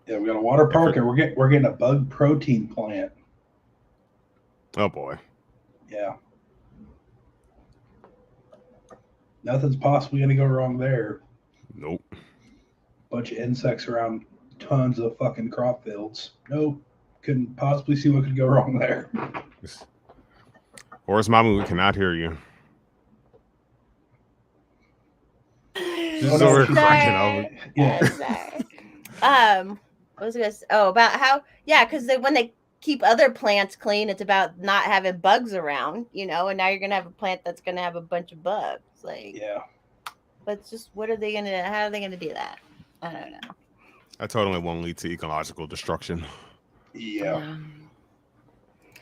Yeah, we got a water park and we're getting a bug protein plant. Oh boy. Yeah. Nothing's possibly gonna go wrong there. Nope. Bunch of insects around tons of fucking crop fields. Nope. Couldn't possibly see what could go wrong there. Horace Mamu, we cannot hear you. She's over cracking over. Yeah. What was I gonna say? Oh, about how? Yeah, because when they keep other plants clean, it's about not having bugs around, and now you're gonna have a plant that's gonna have a bunch of bugs. Yeah. But it's just, what are they gonna? How are they gonna do that? I don't know. That totally won't lead to ecological destruction. Yeah.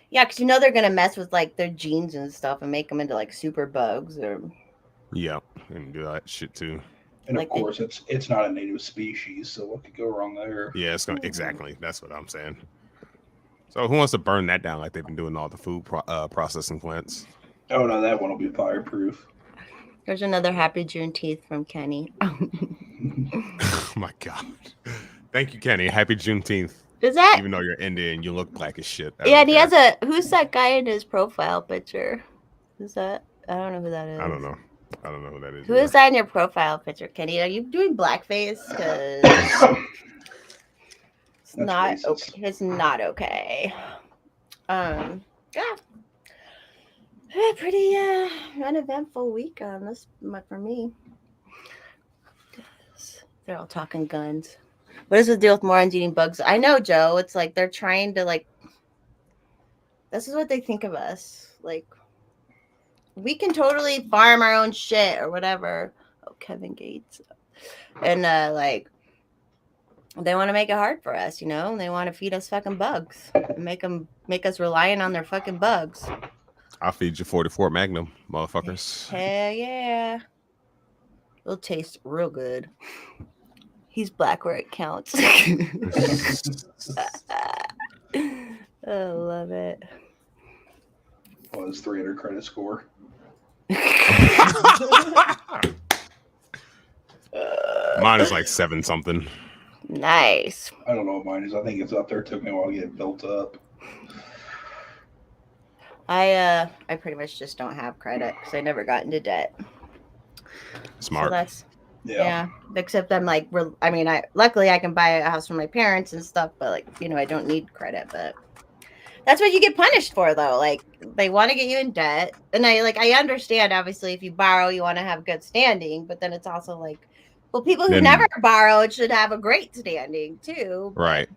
Yeah, because they're gonna mess with like their genes and stuff and make them into like super bugs or. Yeah, and do that shit too. And of course, it's not a native species, so what could go wrong there? Yeah, it's gonna exactly. That's what I'm saying. So who wants to burn that down like they've been doing all the food processing plants? Oh no, that one will be fireproof. There's another happy Juneteenth from Kenny. Oh my god! Thank you, Kenny. Happy Juneteenth. Is that? Even though you're Indian, you look black as shit. Yeah, and he has a. Who's that guy in his profile picture? Who's that? I don't know who that is. I don't know who that is. Who is that in your profile picture, Kenny? Are you doing blackface? Because it's not okay. It's not okay. Yeah. Pretty uneventful week on this for me. They're all talking guns. What is the deal with morons eating bugs? I know, Joe. It's like they're trying to this is what they think of us. Like, we can totally farm our own shit or whatever. Oh, Kevin Gates. And they want to make it hard for us, They want to feed us fucking bugs. Make us reliant on their fucking bugs. I'll feed you 44 Magnum, motherfuckers. Hell yeah. It'll taste real good. He's black where it counts. I love it. What is 300 credit score? Mine is like 7 something. Nice. I don't know what mine is. I think it's up there. It took me a while to get it built up. I pretty much just don't have credit because I never got into debt. Smart. So that's yeah. Except I'm luckily I can buy a house for my parents and stuff, but I don't need credit. But That's what you get punished for, though. Like, they want to get you in debt, and I understand. Obviously, if you borrow, you want to have good standing, but then it's also like, well, people who Then- never borrowed should have a great standing too, but- Right.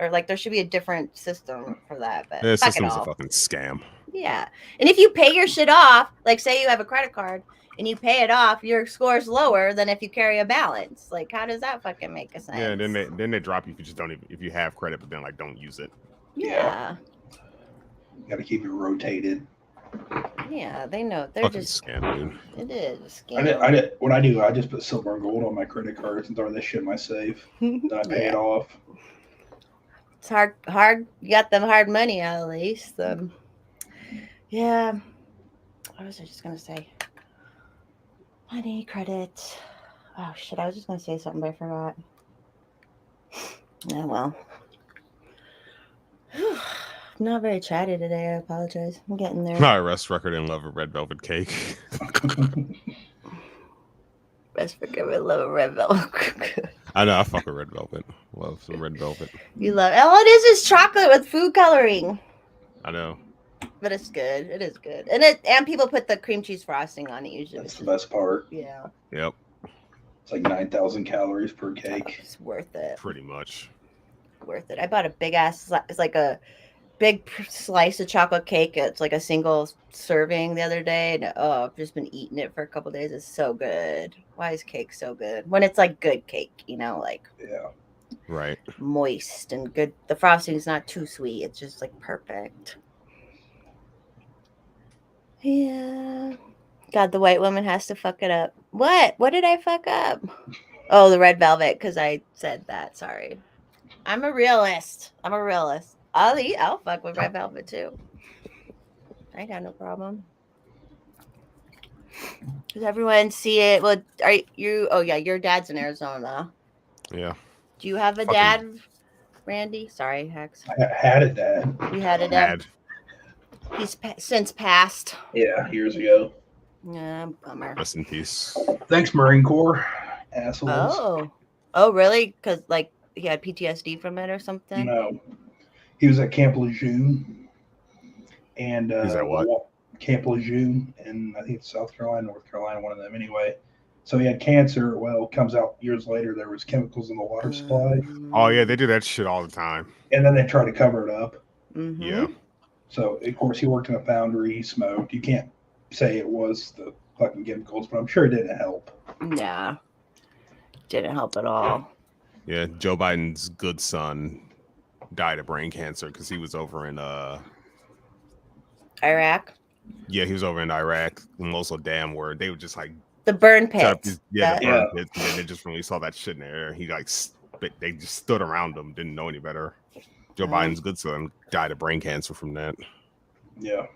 Or like, there should be a different system for that. But The fuck it system's a all. fucking scam. Yeah, and if you pay your shit off, like say you have a credit card and you pay it off, your score's lower than if you carry a balance. Like, how does that fucking make a sense? Yeah, then they drop you if you just don't even if you have credit, but then like don't use it. Yeah. Got to keep it rotated. Yeah, they know. They're Fucking just. scam, dude. It is. A scam. What I do, I just put silver and gold on my credit cards and throw this shit in my safe. Then I pay it off. It's hard. You got them hard money at least. Yeah. What was I just gonna say? Money, credit. Oh shit! I was just gonna say something, but I forgot. Oh well. I'm not very chatty today. I apologize. I'm getting there. My arrest record in love of red velvet cake. Best forget we love red velvet. I know I fuck with red velvet. Love some red velvet. You love all it is chocolate with food coloring. I know. But it's good. It is good. And people put the cream cheese frosting on it usually. That's the best part. Yeah. Yep. It's like 9,000 calories per Oh, cake. it's worth it. Pretty much. Worth it. I bought a big ass. It's like a big slice of chocolate cake. It's like a single serving the other day, and I've just been eating it for a couple days. It's so good. Why is cake so good? When it's like good cake, like Yeah. Right. moist and good. The frosting's not too sweet. It's just like perfect. Yeah. God, the white woman has to fuck it up. What? What did I fuck up? Oh, the red velvet, because I said that. Sorry. I'm a realist. I'll fuck with red velvet too. I ain't got no problem. Does everyone see it? Well, are you? Oh yeah, your dad's in Arizona. Yeah. Do you have a Fucking- dad, Randy? Sorry, Hex. I had a dad. You had a dad. Bad. He's since passed. Yeah, years ago. Yeah, bummer. Rest in peace. Thanks, Marine Corps. Assholes. Oh, really? Because like he had PTSD from it or something. No. He was at Camp Lejeune. And He's at what? Camp Lejeune in I think it's South Carolina, North Carolina, one of them anyway. So he had cancer. Well, comes out years later there was chemicals in the water supply. Oh yeah, they do that shit all the time. And then they try to cover it up. Mhm. Yeah. So of course he worked in a foundry, he smoked. You can't say it was the fucking chemicals, but I'm sure it didn't help. Yeah. Didn't help at all. Yeah. Joe Biden's good son died of brain cancer because he was over in Iraq. he was over in Iraq, the Mosul Dam, where they were just like The burn set up pits. the That- burn pits, and then they just released all that shit in the air. He like they just stood around him, didn't know any better. Joe Biden's good son died of brain cancer from that. Yeah.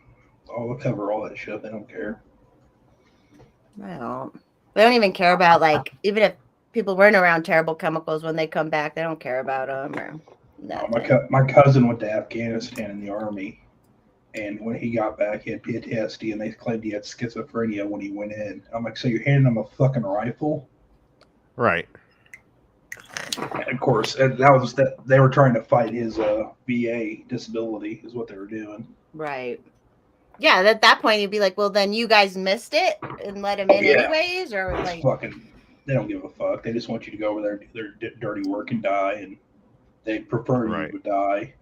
Oh, they'll cover all that shit. They don't care. I don't. They don't even care about like even if people weren't around terrible chemicals when they come back, they don't care about them or nothing. My cousin went to Afghanistan in the army, and when he got back, he had PTSD, and they claimed he had schizophrenia when he went in. I'm like, so you're handing him a fucking rifle? Right. And of course, and that was that they were trying to fight his VA disability, is what they were doing. Right. Yeah, at that point you'd be like, well, then you guys missed it and let him in Yeah. anyways, or It's like, fucking, they don't give a fuck. They just want you to go over there, do their dirty work, and die, and they prefer Right. you to die.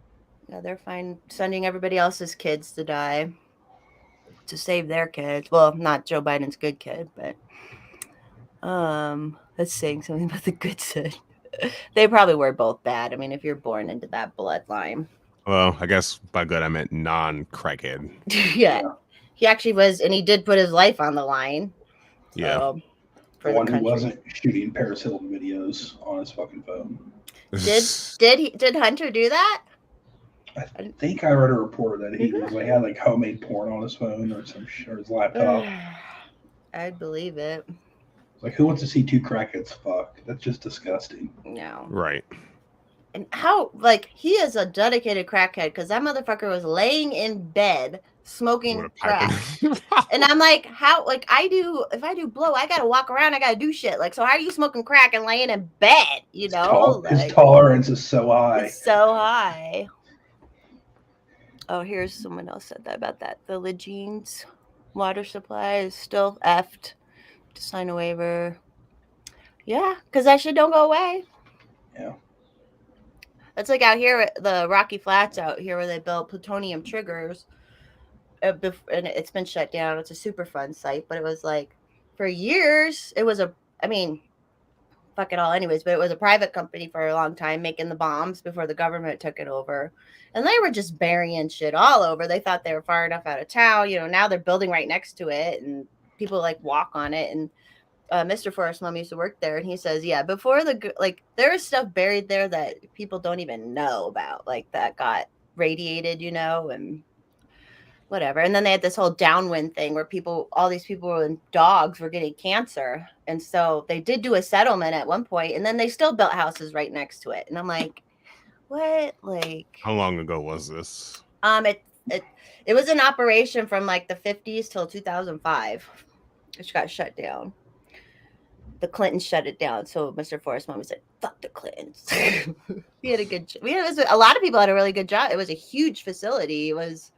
yeah, they're fine sending everybody else's kids to die to save their kids. Well, not Joe Biden's good kid, but that's saying something about the good side. They probably were both bad. I mean, if you're born into that bloodline. Well, I guess by good I meant non-crackhead. Yeah. He actually was, and he did put his life on the line. Yeah. So, The for one the who country. wasn't shooting Paris Hilton videos on his fucking phone. Did Hunter do that? I think I read a report that he was like had like homemade porn on his phone or some shit, or his laptop. I'd believe it. Like, who wants to see two crackheads fuck? That's just disgusting. No. Right. And how, like, he is a dedicated crackhead because that motherfucker was laying in bed smoking With a pipe crack. in- And I'm like, how, like, if I do blow, I gotta walk around, I gotta do shit. Like, so how are you smoking crack and laying in bed? You know? His Like, tolerance is so high. it's so high. Oh, here's someone else said that about that. The Legines water supply is still effed. To sign a waiver. Yeah, because that shit don't go away. Yeah. It's like out here, the Rocky Flats out here where they built plutonium triggers. And it's been shut down. It's a Superfund site, but it was like for years, it was fuck it all anyways, but it was a private company for a long time making the bombs before the government took it over. And they were just burying shit all over. They thought they were far enough out of town. Now they're building right next to it and people like walk on it. And Mr. Forrest Mum used to work there, and he says, yeah, before there is stuff buried there that people don't even know about, like that got radiated, and whatever. And then they had this whole downwind thing where all these people and dogs were getting cancer. And so they did do a settlement at one point, and then they still built houses right next to it. And I'm like, what? Like, How long ago was this? It was an operation from like the 50s till 2005, which got shut down. The Clintons shut it down. So Mr. Forrest Mum said, fuck the Clintons. We had a good, a lot of people had a really good job. It was a huge facility. He was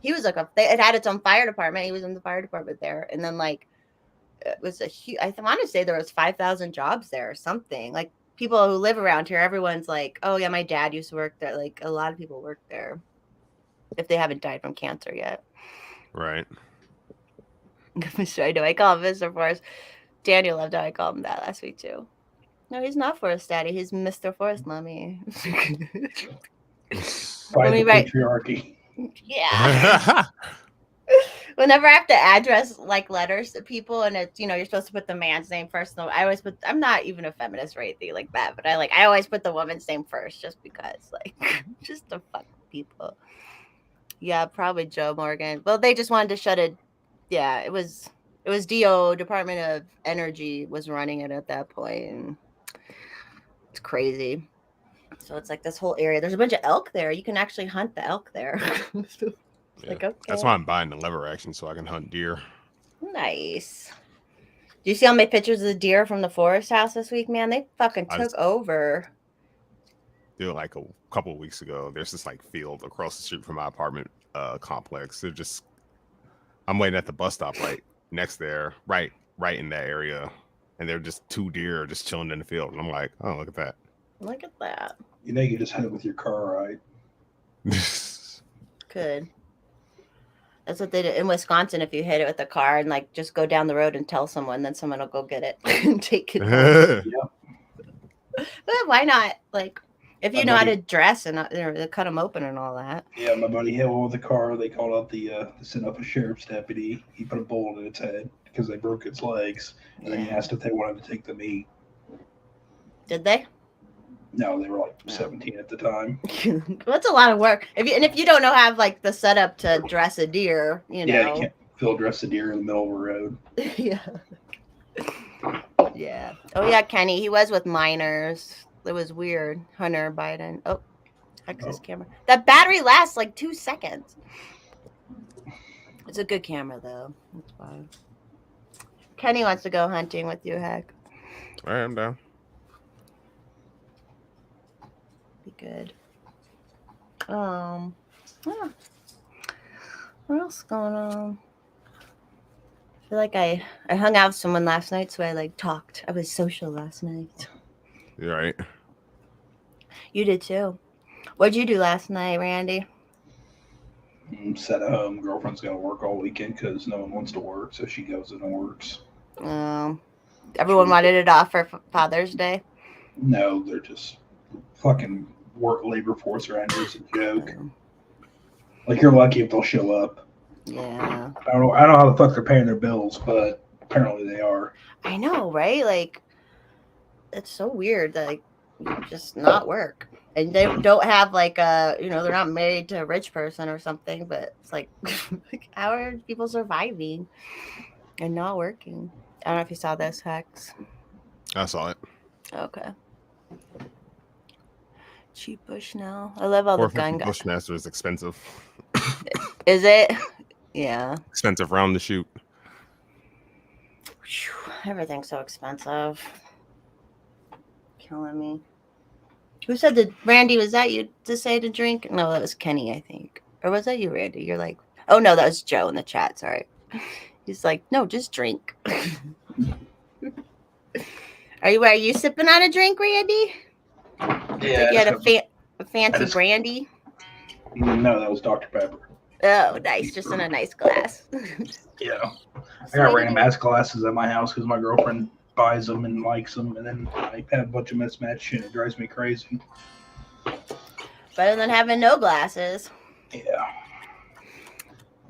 like it had its own fire department. He was in the fire department there. And then like, it was a huge, I want to say there was 5,000 jobs there or something. Like people who live around here, everyone's like, oh yeah, my dad used to work there. Like a lot of people work there if they haven't died from cancer yet. Right. I know I call him Mr. Forrest. Daniel loved how I called him that last week too. No, he's not Forrest Daddy. He's Mr. Forrest Mommy. By the Right. patriarchy. Yeah. Whenever I have to address like letters to people, and it's you're supposed to put the man's name first. No, I always put. I'm not even a feminist or anything like that, but I always put the woman's name first, just because, like, just to fuck people. Yeah, probably Joe Morgan. Well, they just wanted to shut it. Yeah, it was DO, Department of Energy, was running it at that point, and it's crazy. So it's like this whole area. There's a bunch of elk there. You can actually hunt the elk there. Yeah. Like, okay. That's why I'm buying the lever action so I can hunt deer. Nice. Do you see all my pictures of the deer from the forest house this week, man? They fucking took over. Dude, like a couple of weeks ago, there's this like field across the street from my apartment complex. I'm waiting at the bus stop right next there, right in that area, and they're just 2 deer just chilling in the field. And I'm like, oh, look at that. Look at that. You can just hunt it with your car, right? Could. That's what they do in Wisconsin. If you hit it with a car and like just go down the road and tell someone, then someone will go get it and take it. But why not? Like, if you know how to dress and cut them open and all that. Yeah, my buddy hit one with a car. They called out they sent up a sheriff's deputy. He put a bullet in its head because they broke its legs, and then he asked if they wanted to take the meat. Did they? No, they were like 17 at the time. That's a lot of work. If you don't know have like the setup to dress a deer, Yeah, you can't field dress a deer in the middle of a road. Yeah. Yeah. Oh yeah, Kenny. He was with minors. It was weird. Hunter Biden. Oh, access camera. That battery lasts like 2 seconds. It's a good camera though. That's fine. Kenny wants to go hunting with you, Heck. All right, I'm down. Be good. What else going on? I feel like I hung out with someone last night, so I like talked. I was social last night. You're right. You did too. What'd you do last night, Randy? Sat at home. Girlfriend's got to work all weekend because no one wants to work, so she goes in and works. Everyone wanted it off for Father's Day. No, they're just fucking work labor force around here. It's a joke. Like, you're lucky if they'll show up. Yeah. I don't know how the fuck they're paying their bills, but apparently they are. I know, right? Like, it's so weird that like just not work. And they don't have like they're not married to a rich person or something, but it's like how are people surviving and not working? I don't know if you saw this, Hex. I saw it. Okay. Cheap Bush now. I love all the gun guys. Bushmaster is expensive. Is it? Yeah. Expensive round to shoot. Everything's so expensive. Killing me. Who said that? Randy, was that you to say to drink? No, that was Kenny, I think. Or was that you, Randy? You're like, oh no, that was Joe in the chat. Sorry. He's like, no, just drink. Are you sipping on a drink, Randy? Yeah. Like you had so- a fancy just- brandy? No, that was Dr. Pepper. Oh, nice. Just in a nice glass. Yeah. I got random ass glasses at my house because my girlfriend buys them and likes them, and then I have a bunch of mismatched shit. It drives me crazy. Better than having no glasses. Yeah.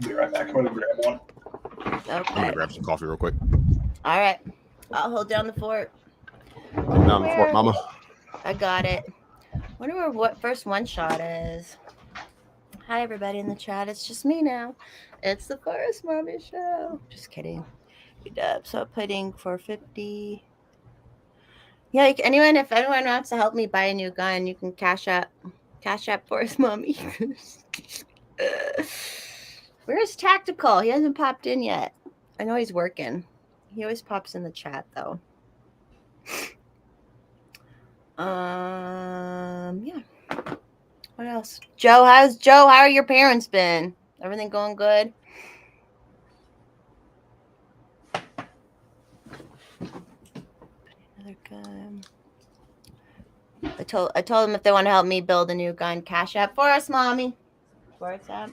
I'll be right back. I'm gonna grab one. I'm Okay. gonna grab some coffee real quick. All right. I'll hold down the fort. Hold down the fort, mama. I got it. Wonder where what first one shot is. Hi everybody in the chat. It's just me now. It's the Forest Mommy Show. Just kidding. So putting 450. Yeah, if anyone wants to help me buy a new gun, you can cash up Forest Mommy. Where's Tactical? He hasn't popped in yet. I know he's working. He always pops in the chat though. Yeah. What else? Joe, how are your parents been? Everything going good? Another gun. I told them if they want to help me build a new gun, cash app for us, mommy. Where it's at.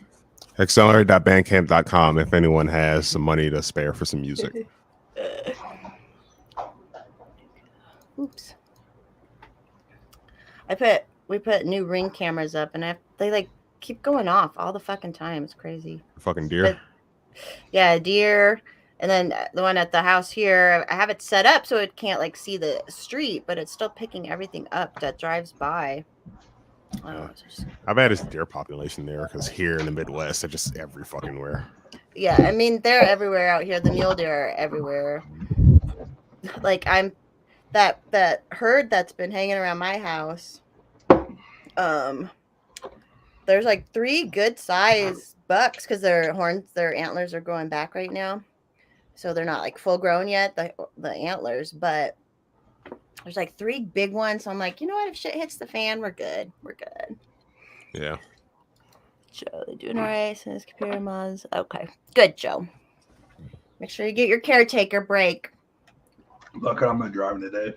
Accelerate.bandcamp.com if anyone has some money to spare for some music. Oops. We put new Ring cameras up, and they like keep going off all the fucking time. It's crazy. Fucking deer. Yeah, deer. And then the one at the house here, I have it set up so it can't like see the street, but it's still picking everything up that drives by. Oh, I've had this deer population there because here in the Midwest, they're just every fucking where. Yeah, I mean they're everywhere out here. The mule deer are everywhere. Like that herd that's been hanging around my house. There's like 3 good size bucks because their antlers are growing back right now, so they're not like full grown yet. The antlers, but there's like 3 big ones. So I'm like, you know what? If shit hits the fan, we're good. We're good. Yeah. Joe, they doing all right. Since computer mods. Okay, good, Joe. Make sure you get your caretaker break. Look, I'm not driving today.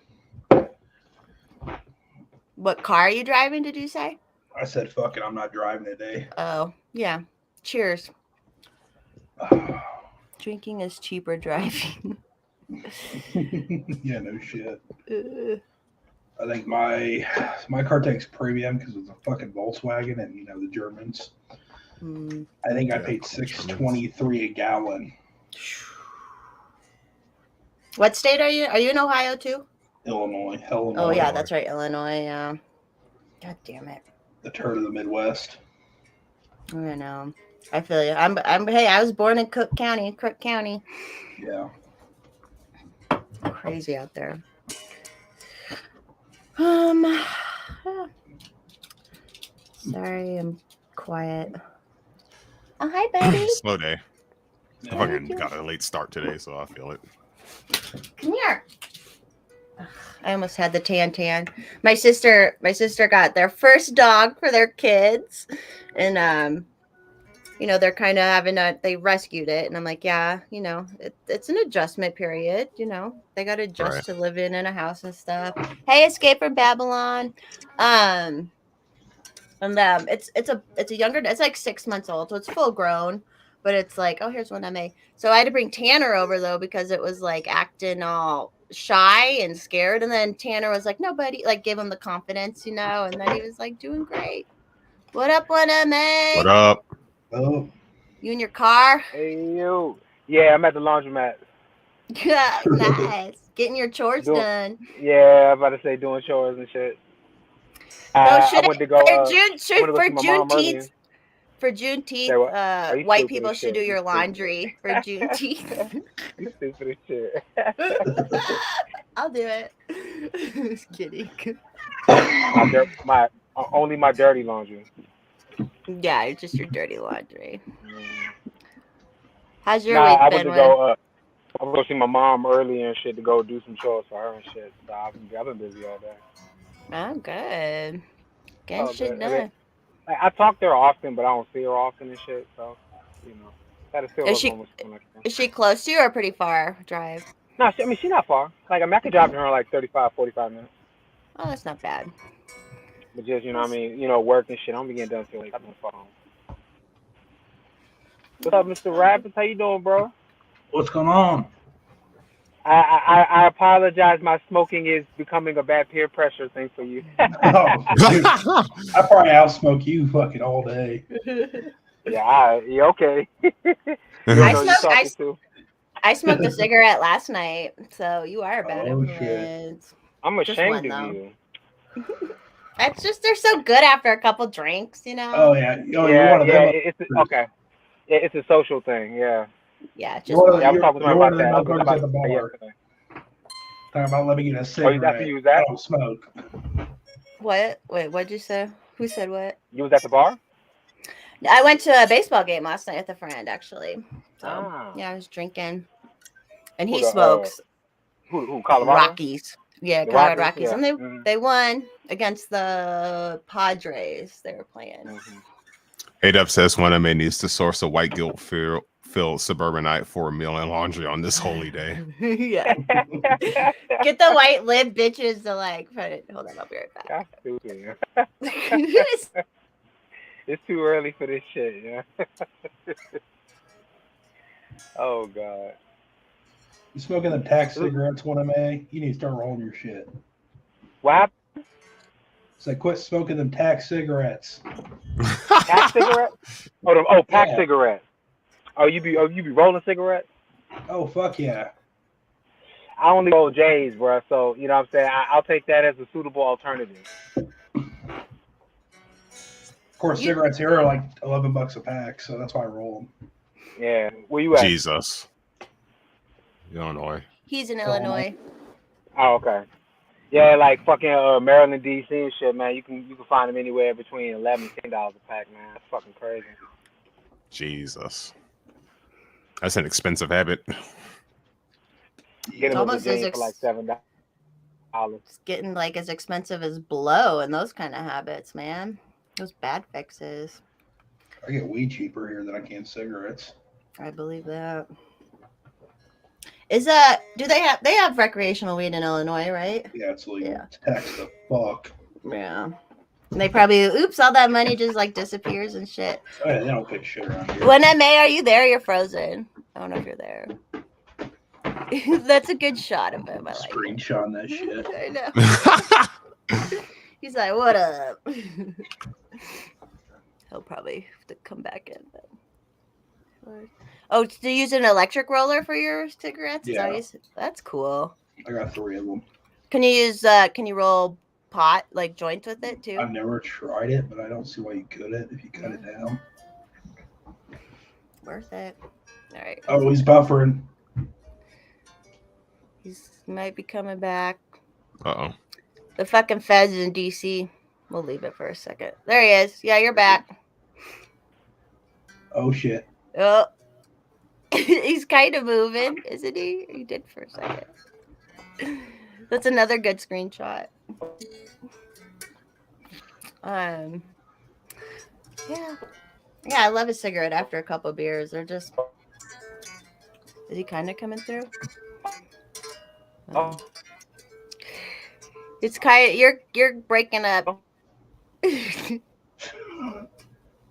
What car are you driving? Did you say? I said, fuck it, I'm not driving today. Oh, yeah. Cheers. Drinking is cheaper driving. Yeah, no shit. I think my car takes premium because it's a fucking Volkswagen and the Germans. I think I paid $6.23 a gallon. What state are you? Are you in Ohio too? Illinois. Oh yeah, that's right, Illinois. Yeah. God damn it. The turd of the Midwest. I know. I feel you. Hey, I was born in Cook County. Yeah. Crazy out there. Sorry, I'm quiet. Oh, hi, buddy. Slow day. I fucking got a late start today, so I feel it. Come here. I almost had the tan. My sister got their first dog for their kids, and they're kind of they rescued it, and I'm like, yeah, it's an adjustment period. They got to adjust to living in a house and stuff. Hey, Escape from Babylon, and it's a younger, it's like 6 months old, so it's full grown, but it's like, oh, here's one I made. So I had to bring Tanner over though because it was like acting all shy and scared, and then Tanner was like, nobody, like, give him the confidence, and then he was like doing great. What up, man? What up? Oh, you in your car? Hey you. Yeah, I'm at the laundromat. Yeah, nice. Getting your chores done. Yeah, I'm about to say doing chores and shit. I went to go Juneteenth. For Juneteenth, white people should do your laundry for Juneteenth. You stupid as shit. I'll do it. Just kidding. Only my dirty laundry. Yeah, it's just your dirty laundry. How's your I week went been? to go see my mom early and shit to go do some chores for her and shit. So I've been busy all day. Oh, good. Getting shit done. Like, I talk to her often, but I don't see her often and shit. So, you know, gotta still Is she close to you or pretty far drive? No, I mean she's not far. Like I could drive to her in like 35, 45 minutes. Oh, that's not bad. But just what I mean, work and shit. I don't be getting done till like 7 o'clock. What's up, Mr. Rabbit? How you doing, bro? What's going on? I apologize. My smoking is becoming a bad peer pressure thing for you. Oh, dude, I probably outsmoke you fucking all day. Yeah, okay. I smoked a cigarette last night, so you are a bad influence. I'm ashamed of you. That's just they're so good after a couple drinks, you know. Oh yeah, you're one of them. Okay. It's a social thing, yeah. Yeah, just I'm talking about that. Talking about let me get a cigarette. I don't smoke. What? Wait, what'd you say? Who said what? You was at the bar? I went to a baseball game last night with a friend, actually. So yeah, I was drinking, and he smokes. Who? Colorado Rockies. Yeah, Colorado Rockies, and they won against the Padres. They were playing. A-Dub says one of me needs to source a white guilt-filled suburbanite for a meal and laundry on this holy day. Yeah. Get the white lib bitches to like put it. Hold on, I'll be right back. It's too early for this shit, yeah. Oh God. You smoking the tax cigarettes, 1MA? You need to start rolling your shit. What happened? So quit smoking them tax cigarettes. Pack cigarettes? Pack cigarettes. Oh, you be rolling cigarettes? Oh fuck yeah. I only roll J's, bro. So you know what I'm saying. I'll take that as a suitable alternative. Of course, cigarettes here are like $11 a pack, so that's why I roll them. Yeah, where you at? Jesus. Illinois. He's in Illinois. Oh, okay. Yeah, like fucking Maryland, DC and shit, man. You can find them anywhere between $11 and $10 a pack, man. That's fucking crazy. Jesus. That's an expensive habit. Get them almost for like $7. It's getting like as expensive as blow and those kind of habits, man. Those bad fixes. I get weed cheaper here than I can cigarettes. I believe that. Do they have recreational weed in Illinois, right? Yeah, it's legal. Yeah. Tax the fuck. Yeah. And they probably all that money just like disappears and shit. Oh, yeah, they don't pick shit around here. When are you there? You're frozen. I don't know if you're there. That's a good shot of him. I like screenshot that shit. I know. He's like, what up? He'll probably have to come back in. But... Oh, do you use an electric roller for your cigarettes? Yeah. That's cool. I got 3 of them. Can you roll pot, like joints with it too? I've never tried it, but I don't see why you couldn't if you cut it down. Worth it. All right. Oh, he's buffering. He might be coming back. Uh-oh. The fucking feds in DC. We'll leave it for a second. There he is. Yeah, you're back. Oh, shit. Oh. He's kind of moving, isn't he? He did for a second. That's another good screenshot. Yeah, I love a cigarette after a couple beers. They're just. Is he kind of coming through? Oh. It's kind of you're breaking up.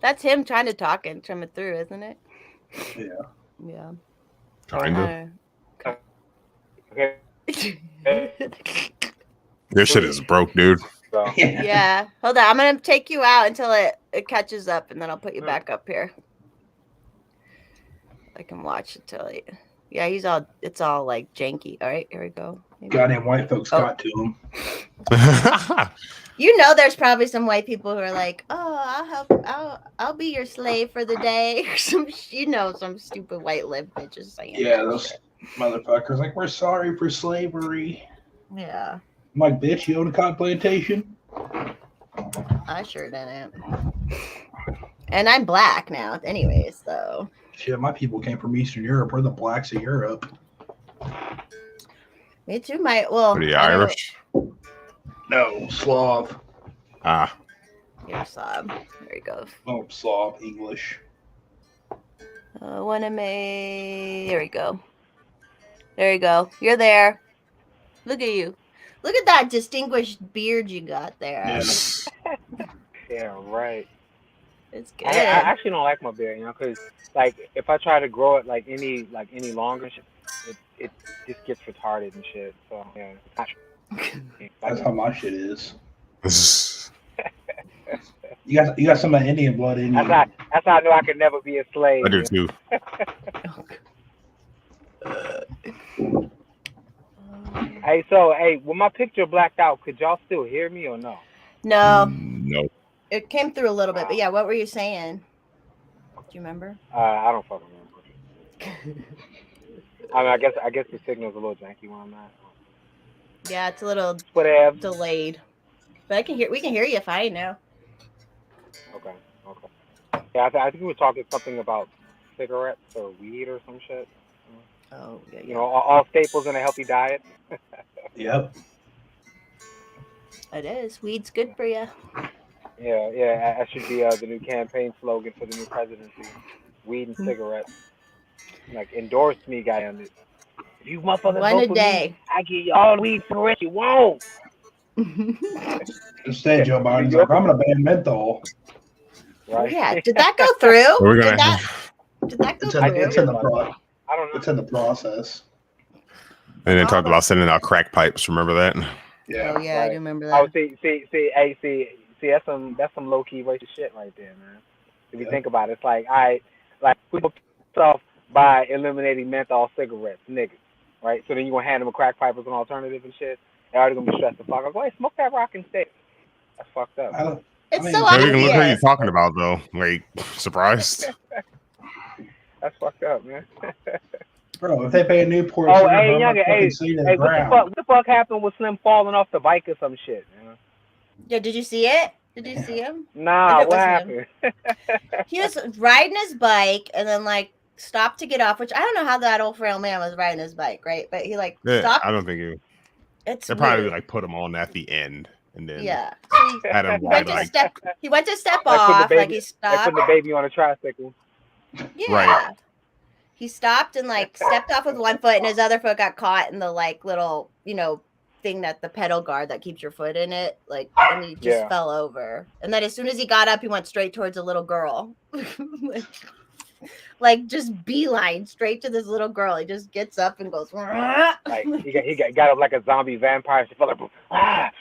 That's him trying to talk and coming through, isn't it? Yeah. Yeah. Kind of. Okay. This shit is broke, dude. Yeah. Hold on. I'm going to take you out until it catches up, and then I'll put you back up here. I can watch until yeah, it's all like janky. All right, here we go. Maybe. Goddamn white folks got to him. You know, there's probably some white people who are like, "Oh, I'll be your slave for the day." Some stupid white lib bitches saying. Yeah, those motherfuckers like, we're sorry for slavery. Yeah. I'm like, bitch, you own a cotton plantation? I sure didn't. And I'm black now, anyways. So. Shit, my people came from Eastern Europe. We're the blacks of Europe. Me too. Are you Irish? No, Slav. Ah. Here, Slob. There you go. Oh, slob English. There we go. There you go. You're there. Look at you. Look at that distinguished beard you got there. Yeah. Yeah, right. It's good. I actually don't like my beard, because like if I try to grow it like any longer, it just gets retarded and shit. So yeah, That's how my shit is. You got some of that Indian blood in you. That's how I know I could never be a slave. I do too. Hey, so with my picture blacked out, could y'all still hear me or no? No, No. it came through a little bit, but yeah, what were you saying? Do you remember? I don't fucking remember. I mean, I guess the signal's a little janky when I'm at. Yeah, it's a little Whatever. delayed, but we can hear you fine now. Okay. Yeah, I think we were talking something about cigarettes or weed or some shit. Oh, yeah. You know, all staples in a healthy diet. Yep. It is. Weed's good for you. Yeah, that should be the new campaign slogan for the new presidency. Weed and cigarettes. Like, endorse me, goddamn it. If you motherfuckers One vote a for day. me, I give you all the weed cigarettes you want. Instead, Joe Biden's like, I'm going to ban menthol. Right? Yeah. Did that go through? We're Did gonna that go through? It's in the I don't know. It's in the process. and then talked about sending out crack pipes. Remember that? Yeah. Oh yeah, I Right. do remember Oh, that. see, that's some low key racist shit right there, man. If you Yeah. think about it, it's like people stuff by eliminating menthol cigarettes, niggas, right? So then you gonna hand them a crack pipe as an alternative and shit. They're already gonna be stressed the fuck out. Go ahead, smoke that rock instead. That's fucked up. I don't, It's I so mean, Look who you obvious. talking about though. Like, surprised? That's fucked up, man. bro, if they pay a Newport, Oh, syrup, hey, I'm younger, not fucking hey, seeing the Hey, ground. what the fuck happened with Slim falling off the bike or some shit? Man? Yeah, did you see it? Did you see him? Nah, If it what was happened? He was riding his bike and then like stopped to get off, which I don't know how that old frail man was riding his bike, right? But he like Yeah, stopped. I don't think you. It's They probably weird. like put him on at the end and then Yeah. So had him he ride went to like step. He went to step Like putting the off. Like baby- he Like stopped. putting the baby on a tricycle. Yeah. Right. He stopped and like stepped off with one foot, and his other foot got caught in the like little, thing that the pedal guard that keeps your foot in it. Like, and he just Yeah. fell over. And then as soon as he got up, he went straight towards a little girl. like just beeline straight to this little girl. He just gets up and goes. Like he got up like a zombie vampire. She felt like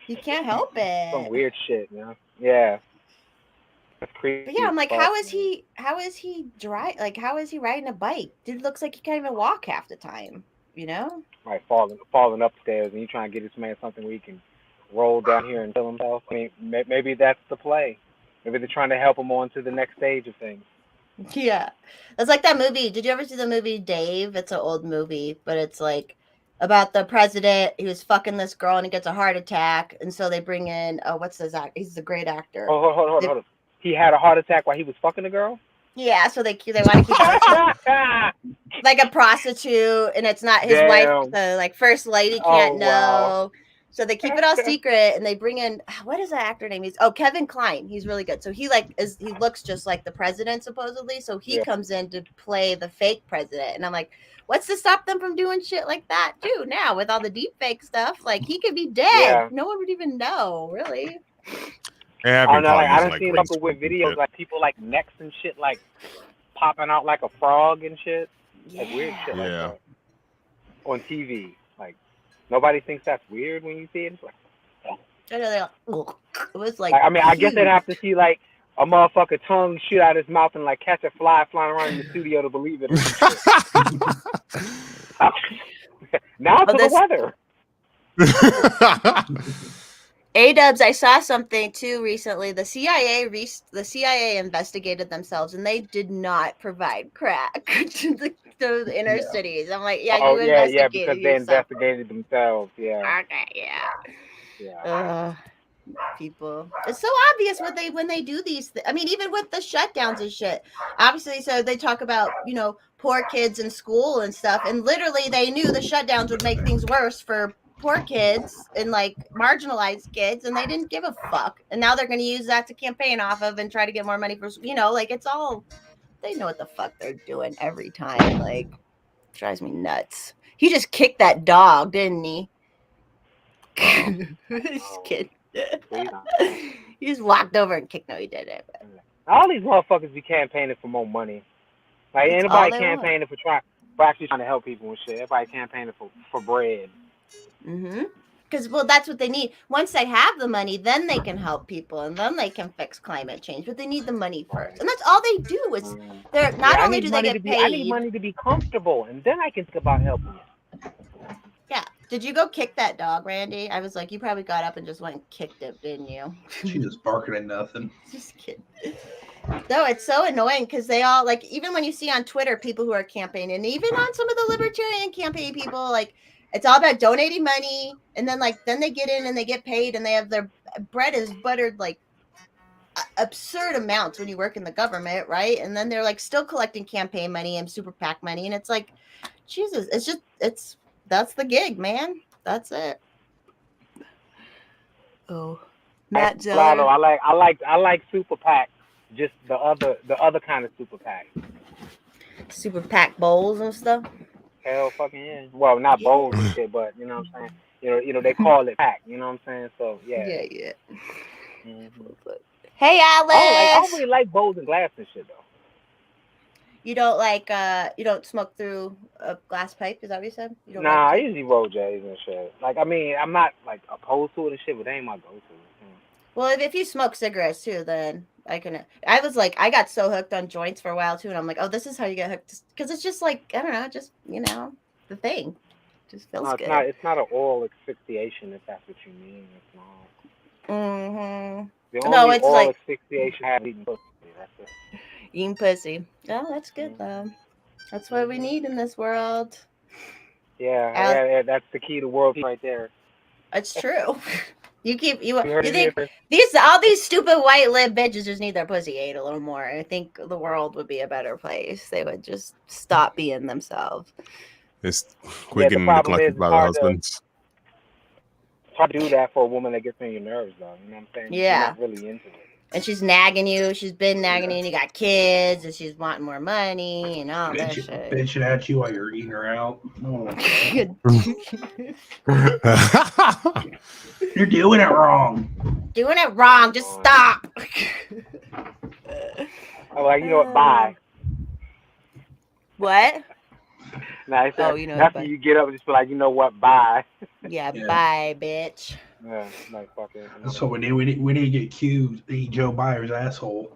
He can't help it. some weird shit, you know? Yeah. That's creepy. But yeah, I'm like, as how fuck, is he how is he riding a bike? Dude looks like he can't even walk half the time, Like falling upstairs, and you trying to get this man something where he can roll down here and kill himself. I mean, maybe that's the play. Maybe they're trying to help him on to the next stage of things. Yeah. It's like that movie. Did you ever see the movie Dave? It's an old movie, but it's like about the president. He was fucking this girl and he gets a heart attack. And so they bring in, what's his act? He's a great actor. Oh, hold on. He had a heart attack while he was fucking the girl? Yeah, so they want to keep her like a prostitute, and it's not his wife. Damn. The like first lady can't Oh, know. wow. So they keep it all secret, and they bring in what is that actor name? Kevin Kline. He's really good. So he he looks just like the president supposedly. So he Yeah. comes in to play the fake president, and I'm like, what's to stop them from doing shit like that too? Now with all the deep fake stuff, like he could be dead. Yeah. No one would even know, really. Yeah, I don't know. Like, I done done seen a couple with videos like people like necks and shit like popping out like a frog and shit. Like weird shit like Yeah. that on TV. Like nobody thinks that's weird when you see it. It's like, I know, they're like, "Ugh." It was like. I mean, I guess they'd huge. have to see like a motherfucker tongue shoot out his mouth and like catch a fly flying around in the studio to believe it. Now to this- the weather. A-dubs, I saw something too recently. The CIA investigated themselves, and they did not provide crack to the inner Yeah. cities. I'm like, yeah, Oh you yeah, investigated because they yourself. investigated themselves. Yeah, Okay, yeah. yeah. People, it's so obvious when they do these. I mean, even with the shutdowns and shit. Obviously, so they talk about poor kids in school and stuff, and literally they knew the shutdowns would make things worse for poor kids and like marginalized kids, and they didn't give a fuck. And now they're going to use that to campaign off of and try to get more money for, like it's all, they know what the fuck they're doing every time. Like, drives me nuts. He just kicked that dog, didn't he? Just kidding. He just walked over and kicked. No, he didn't. All these motherfuckers be campaigning for more money. Like, That's anybody all they campaigning for actually trying to help people and shit. Everybody campaigning for bread. Because, well, that's what they need. Once they have the money, then they can help people, and then they can fix climate change. But they need the money first, and that's all they do. Is they're not only do they get paid. I need money to be comfortable, and then I can think about helping you. Yeah. Did you go kick that dog, Randy? I was like, you probably got up and just went and kicked it, didn't you? She just barking at nothing. Just kidding. No, it's so annoying because they all, like, even when you see on Twitter people who are campaigning, and even on some of the libertarian campaign people, like, it's all about donating money, and then they get in and they get paid, and they have their bread is buttered like absurd amounts when you work in the government, right? And then they're like still collecting campaign money and super PAC money, and it's like, Jesus, that's the gig, man. That's it. Oh, Matt Zeller. I like super PAC, just the other kind of super PAC. Super PAC bowls and stuff. Hell fucking yeah. Well, not bowls and shit, but you know what I'm saying. You know they call it PAC. You know what I'm saying. So yeah. Yeah. Mm-hmm. Hey, Alex. I don't really like bowls and glass and shit though. You don't like you don't smoke through a glass pipe? Is that what you said? You don't Nah, I usually roll J's and shit. Like, I mean, I'm not like opposed to it and shit, but they ain't my go-to. Well, if you smoke cigarettes too, then I was like, I got so hooked on joints for a while too, and I'm like, oh, this is how you get hooked, because it's just like, I don't know, just the thing, just feels good. It's not an oral asphyxiation, if that's what you mean. It's not. The only oral like asphyxiation I have eating pussy. That's it. Eating pussy. Oh, that's good though. That's what we need in this world. Yeah, that's the key to world peace right there. It's true. You think all these stupid white lib bitches just need their pussy ate a little more. I think the world would be a better place. They would just stop being themselves. It's quick and neglected by the husbands. It's hard to do that for a woman that gets on your nerves, though. You know what I'm saying? Yeah. She's not really into it. And she's nagging you. She's been nagging you, and you got kids, and she's wanting more money and all that shit. Bitching at you while you're eating her out. You're doing it wrong. Doing it wrong. Just stop. I'm like, you know what? Bye. What? Nah, after you get up and just be like, you know what? Bye. Yeah. Bye, bitch. Yeah, like fucking. So we need to get Q to eat Joe Byers' asshole.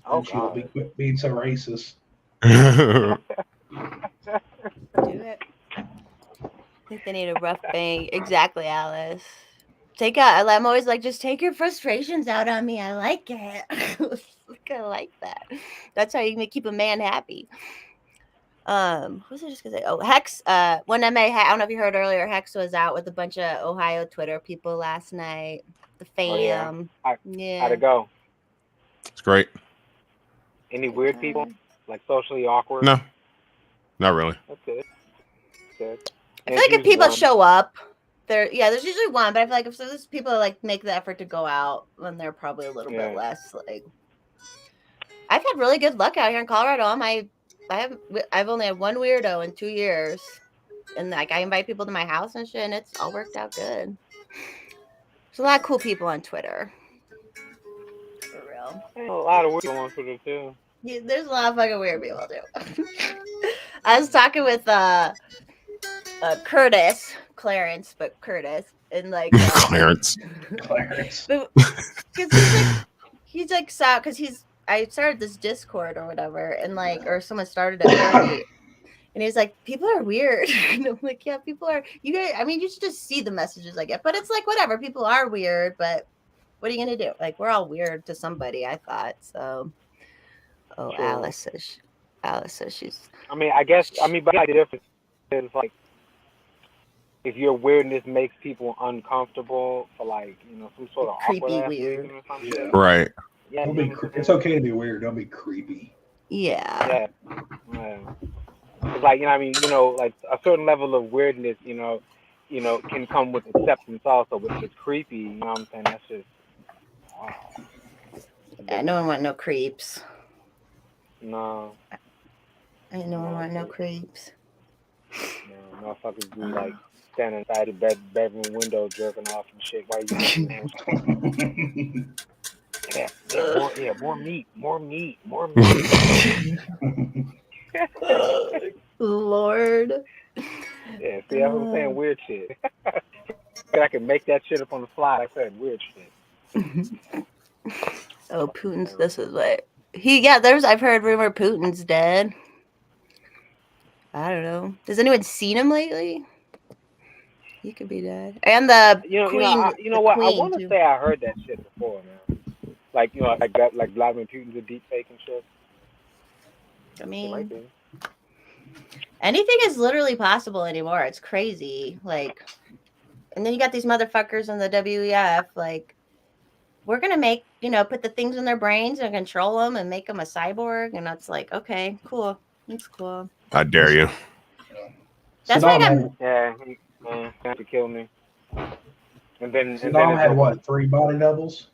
Oh, she will be quit being so racist. Do it. I think they need a rough bang. Exactly, Alice. I'm always like, just take your frustrations out on me. I like it. I like that. That's how you can keep a man happy. What was I just gonna say? Oh, Hex. I don't know if you heard earlier. Hex was out with a bunch of Ohio Twitter people last night. The fam. Oh, yeah. How'd it go? It's great. Any weird people? Like socially awkward? No, not really. That's good. I feel like if people show up, there's usually one, but I feel like if there's people like make the effort to go out, then they're probably a little bit less like. I've had really good luck out here in Colorado. I've only had one weirdo in 2 years, and like I invite people to my house and shit, and it's all worked out good. There's a lot of cool people on Twitter. For real. There's a lot of weird people on Twitter too. Yeah, there's a lot of fucking weird people too. I was talking with Clarence, and like Clarence. Because he's like sad because I started this Discord or whatever, and or someone started it for me, and he's like, people are weird. And I'm like, yeah, people are. You guys, I mean, you should just see the messages I get, but it's like whatever. People are weird, but what are you gonna do? Like, we're all weird to somebody. I thought so. Oh, sure. Alice says she's. But the difference is like, if your weirdness makes people uncomfortable for some sort of creepy awkward weird, or something. Right. Yeah, it's okay to be weird. Don't be creepy. Yeah. It's like, like a certain level of weirdness, you know, can come with acceptance also, but if it's creepy, you know what I'm saying? That's just wow. Yeah, no one want no creeps. No. Ain't no one want no creeps. No, motherfuckers be like standing inside the bedroom window jerking off and shit. Why you more meat. Lord. Yeah, see, that's what I'm saying, weird shit. I can make that shit up on the fly. I said weird shit. Oh, Putin's. This is what I've heard rumor Putin's dead. I don't know. Has anyone seen him lately? He could be dead. And the queen. You know what? I Queen, want to too. say I heard that shit before, man. Like, you know, like Vladimir Putin's a deep fake and shit. I mean, anything is literally possible anymore. It's crazy. Like, and then you got these motherfuckers in the WEF. Like, we're gonna make, put the things in their brains and control them and make them a cyborg. And that's like, okay, cool. That's cool. I dare you. That's why he had to kill me. And then Saddam had what, 3 body doubles?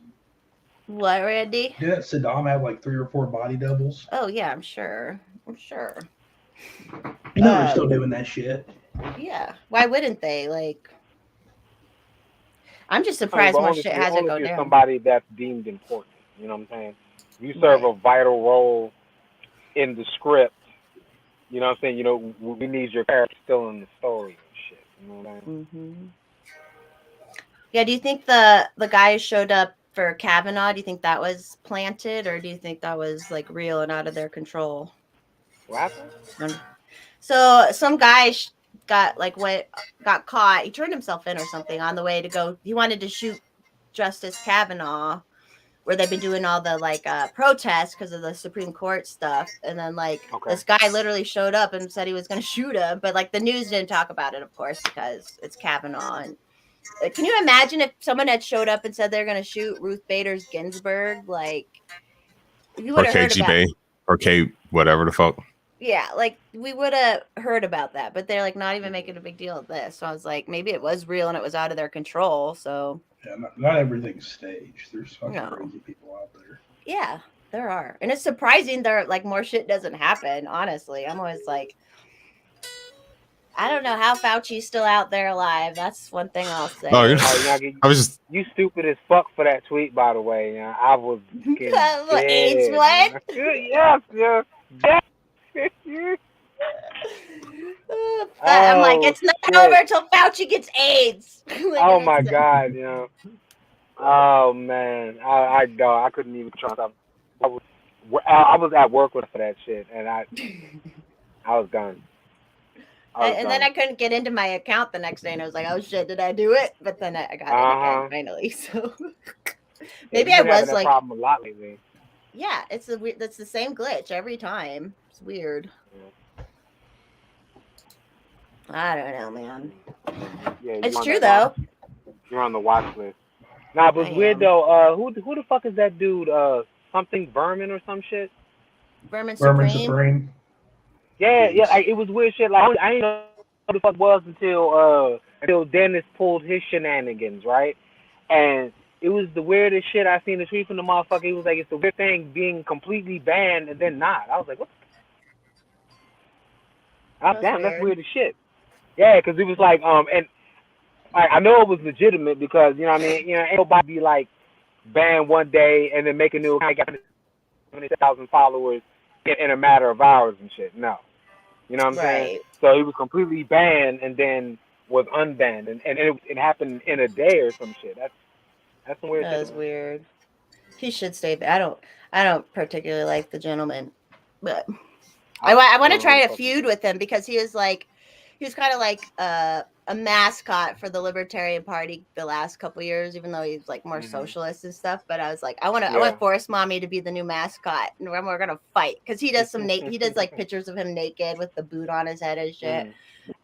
What, Randy? Didn't Saddam have like 3 or 4 body doubles? Oh yeah, I'm sure. You know they're still doing that shit. Yeah. Why wouldn't they? Like, I'm just surprised more shit hasn't gone down. Somebody that's deemed important. You know what I'm saying? You serve a vital role in the script. You know what I'm saying? You know, we need your character still in the story and shit. You know what I mean? Mm-hmm. Yeah. Do you think the guy who showed up for Kavanaugh, do you think that was planted, or do you think that was like real and out of their control? What happened? So some guy got caught. He turned himself in or something on the way to go. He wanted to shoot Justice Kavanaugh, where they've been doing all the protests because of the Supreme Court stuff. And then this guy literally showed up and said he was going to shoot him. But the news didn't talk about it, of course, because it's Kavanaugh. And can you imagine if someone had showed up and said they're going to shoot Ruth Bader Ginsburg? You would have heard about it. Or Kate, whatever the fuck. Yeah, we would have heard about that, but they're not even making a big deal of this. So I was like, maybe it was real and it was out of their control. So yeah, not everything's staged. There's fucking crazy people out there. Yeah, there are, and it's surprising there more shit doesn't happen. Honestly, I'm always like, I don't know how Fauci's still out there alive. That's one thing I'll say. Oh, I was just you stupid as fuck for that tweet, by the way. I was getting AIDS what? Yes. I'm like, it's not over until Fauci gets AIDS. Oh my god, Oh man, I couldn't even trust. I was at work with for that shit, and I was done. Then I couldn't get into my account the next day, and I was like, oh shit, did I do it? But then I got it again finally. So maybe I was that problem a lot lately. Yeah, it's the same glitch every time. It's weird. Yeah. I don't know, man. Yeah, it's true though. You're on the watch list. Nah, but it's weird though. Who the fuck is that dude? Something Berman or some shit? Berman Supreme. Yeah. It was weird shit. Like I didn't know who the fuck it was until Dennis pulled his shenanigans, right? And it was the weirdest shit I seen. The tweet from the motherfucker. He was like, "It's the weird thing being completely banned and then not." I was like, "What?" Damn, that's weird as shit. Yeah, because it was like, and I know it was legitimate because you know what I mean. Ain't nobody be like banned one day and then make a new account, got 70,000 followers in a matter of hours and shit. No, you know what I'm saying. So he was completely banned and then was unbanned, and it happened in a day or some shit. That's some weird shit. That is weird. He should stay there. I don't particularly like the gentleman, but I want to try a feud with him because he was kind of like a mascot for the Libertarian Party the last couple years, even though he's more socialist and stuff. But I was like, I want Force Mommy to be the new mascot, and we're gonna fight because he does he does pictures of him naked with the boot on his head and shit.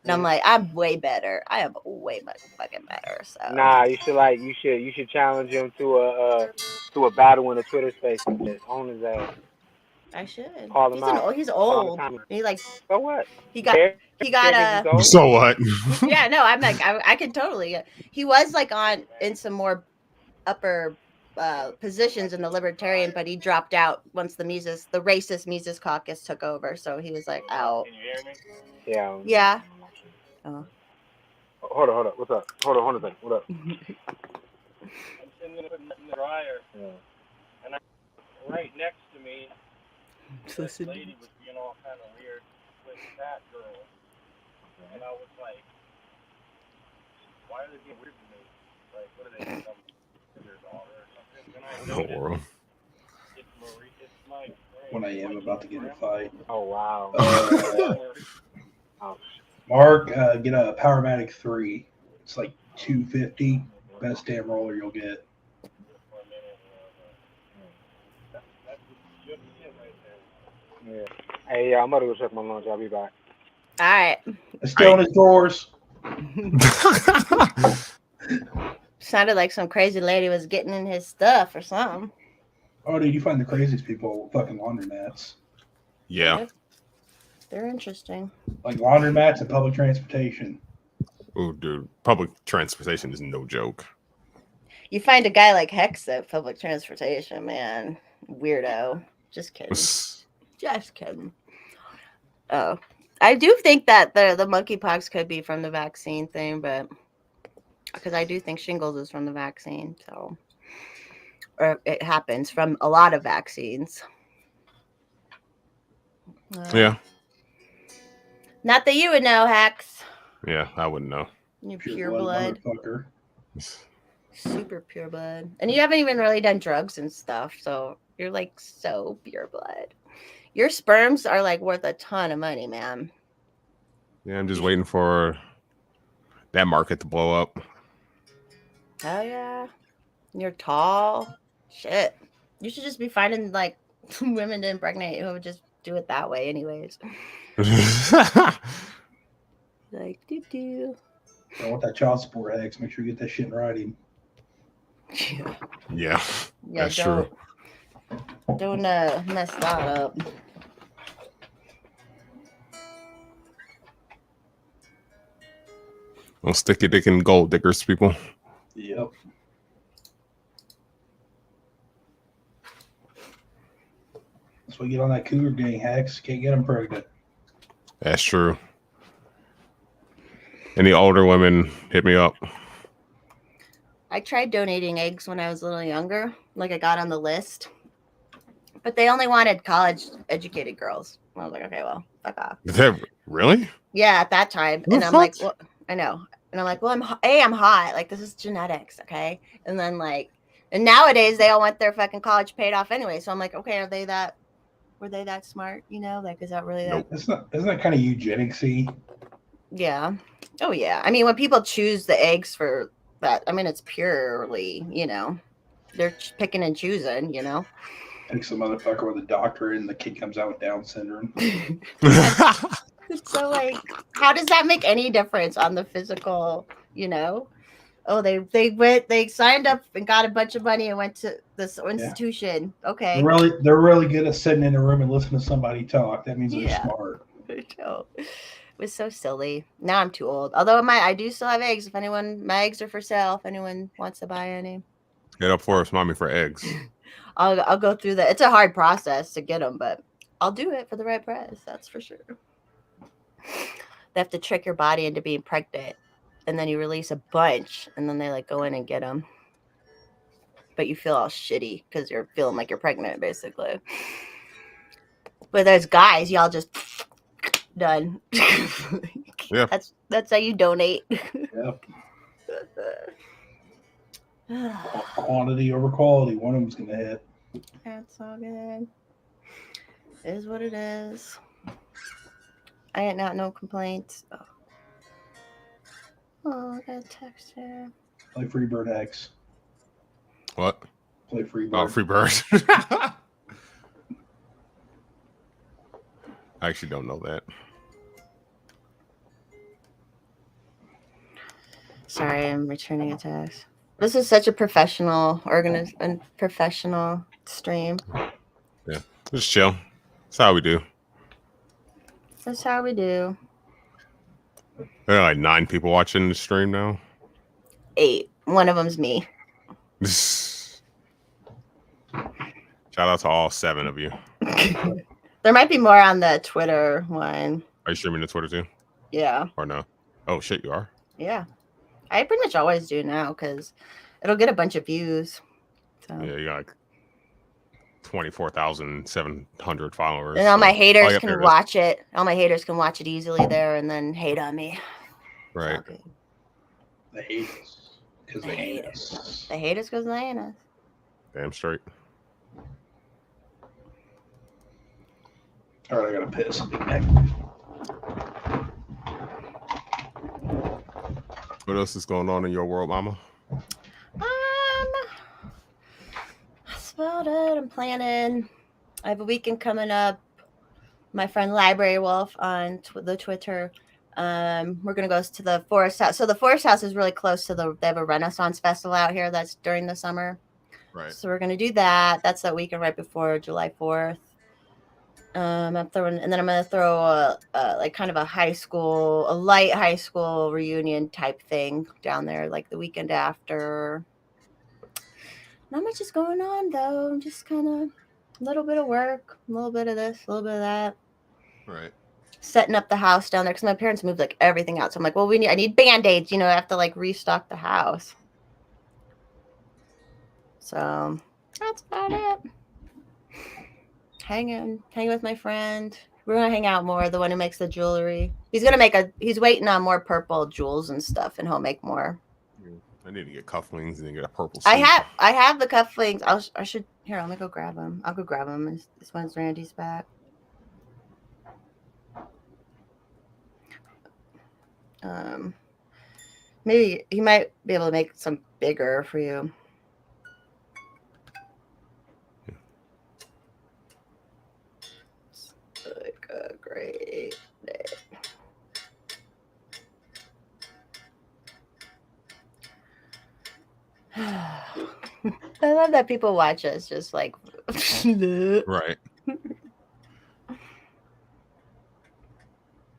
And I'm like, I'm way better. I am way much fucking better. So nah, you should challenge him to a battle in a Twitter space and shit. Own his ass. I should. Call him out. He's Call him old. time. He like So what? he got a So what? yeah, no, I'm like I can totally. He was like in some more upper positions in the Libertarian, but he dropped out once the racist Mises Caucus took over. So he was like out. Can you hear me? Yeah. Yeah. Oh. Hold on. What's up? Hold on a second. What up? I'm sitting in the dryer, and right next to me, this lady was being all kind of weird with that girl, and I was like, "Why are they being weird to me? Like, what are they? Their daughter or something?" And I world. it's Marie. It's my friend. When I am about to get in a fight. Oh wow. Mark, get a Powermatic 3. It's like $250. Best damn roller you'll get. Yeah. Hey, I'm about to go check my lunch. I'll be back. All right. It's still in his drawers. Sounded like some crazy lady was getting in his stuff or something. Oh, dude, you find the craziest people with fucking laundromats. Yeah. They're interesting. Like laundromats and public transportation. Oh, dude. Public transportation is no joke. You find a guy like Hex at public transportation, man. Weirdo. Just kidding. Just kidding. Oh. I do think that the monkeypox could be from the vaccine thing, but because I do think shingles is from the vaccine, so or it happens from a lot of vaccines. Yeah. Not that you would know, Hex. Yeah, I wouldn't know. You pure blood. Motherfucker. Super pure blood. And you haven't even really done drugs and stuff, so you're like so pure blood. Your sperms are like worth a ton of money, man. Yeah, I'm just waiting for that market to blow up. Hell yeah. You're tall. Shit. You should just be finding like women to impregnate who would just do it that way anyways. Like doo-doo. Don't want that child support, Hex. Make sure you get that shit in writing. Yeah, that's true. Don't mess that up. Don't stick your dick in gold diggers, people. Yep. That's why you get on that cougar gang, Hex. Can't get them pregnant. That's true. Any older women, hit me up. I tried donating eggs when I was a little younger. Like I got on the list. But they only wanted college educated girls. I was like, okay, well, fuck off. Really? Yeah, at that time. And I'm like, well, I know. And I'm like, well, I'm hot. Like, this is genetics, okay? And then and nowadays they all want their fucking college paid off anyway. So I'm like, okay, were they that smart? You know, like, is that really that? Isn't that kind of eugenics-y? Yeah. Oh yeah. I mean, when people choose the eggs for that, I mean, it's purely, they're picking and choosing, Take some motherfucker with a doctorate and the kid comes out with Down syndrome. So how does that make any difference on the physical, Oh, they signed up and got a bunch of money and went to this institution. Yeah. Okay. They're really good at sitting in a room and listening to somebody talk. That means they're smart. It was so silly. Now I'm too old. Although I do still have eggs. My eggs are for sale. If anyone wants to buy any. Get up for us, mommy, for eggs. I'll go through that. It's a hard process to get them, but I'll do it for the right price. That's for sure. They have to trick your body into being pregnant, and then you release a bunch, and then they go in and get them. But you feel all shitty because you're feeling like you're pregnant, basically. But there's guys, y'all just done. Yeah. That's how you donate. Yep. Quantity over quality. One of them's gonna hit. That's all good. It is what it is. I ain't got no complaints. Oh, I got a text here. Play Freebird X. What? Play Freebird. Oh, Freebird. I actually don't know that. Sorry, I'm returning a text. This is such a professional professional stream. Yeah, just chill. That's how we do. That's how we do. There are like 9 people watching the stream now. 8. One of them's me. Shout out to all 7 of you. There might be more on the Twitter one. Are you streaming to Twitter too? Yeah. Or no? Oh shit, you are? Yeah. I pretty much always do now because it'll get a bunch of views. So. Yeah, you got like 24,700 followers. And all my haters yep, can watch it. All my haters can watch it easily there and then hate on me. Right. They hate us because they hate us. They hate us because they hate us. Damn straight. All right, I gotta piss. What else is going on in your world, Mama? That's about it. I'm planning. I have a weekend coming up. My friend Library Wolf on the Twitter. We're gonna go to the Forest House. So the Forest House is really close to they have a Renaissance Festival out here that's during the summer. Right. So we're gonna do that. That's that weekend right before July 4th. I'm throwing, and then I'm gonna throw a like kind of a light high school reunion type thing down there, like the weekend after. Not much is going on though. Just kind of a little bit of work, a little bit of this, a little bit of that. Right. Setting up the house down there because my parents moved like everything out. So I'm like, well, I need Band-Aids, I have to like restock the house. So that's about it. Hanging with my friend. We're gonna hang out more. The one who makes the jewelry. He's waiting on more purple jewels and stuff, and he'll make more. I need to get cufflinks and get a purple suit. I have the cufflinks. I should here. Let me go grab them. I'll go grab them. This one's Randy's back. Maybe he might be able to make some bigger for you. Like a great day. I love that people watch us just like right.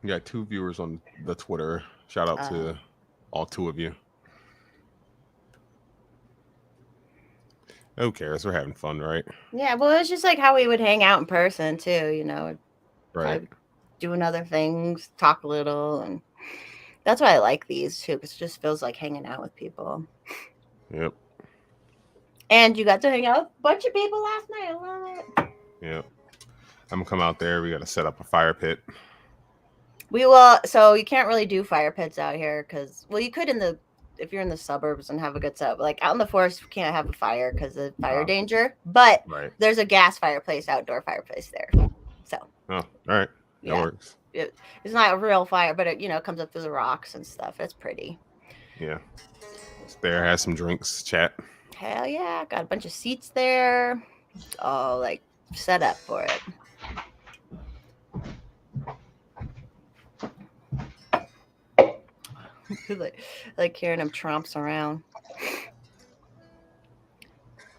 We got 2 viewers on the Twitter. Shout out to all 2 of you. Who cares? We're having fun, right? Yeah, well, it's just like how we would hang out in person too, Right. Doing other things, talk a little, and that's why I like these too, because it just feels like hanging out with people. Yep. And you got to hang out with a bunch of people last night. I love it. Yep. I'm gonna come out there. We got to set up a fire pit. We will. So you can't really do fire pits out here because, well, you could if you're in the suburbs and have a good setup. Like out in the forest, you can't have a fire because of fire danger. But there's a gas fireplace, outdoor fireplace there. So. Oh, all right. That works. It's not a real fire, but it comes up through the rocks and stuff. It's pretty. Yeah. There, has some drinks, chat. Hell yeah. Got a bunch of seats there. All like set up for it. like hearing him tromps around.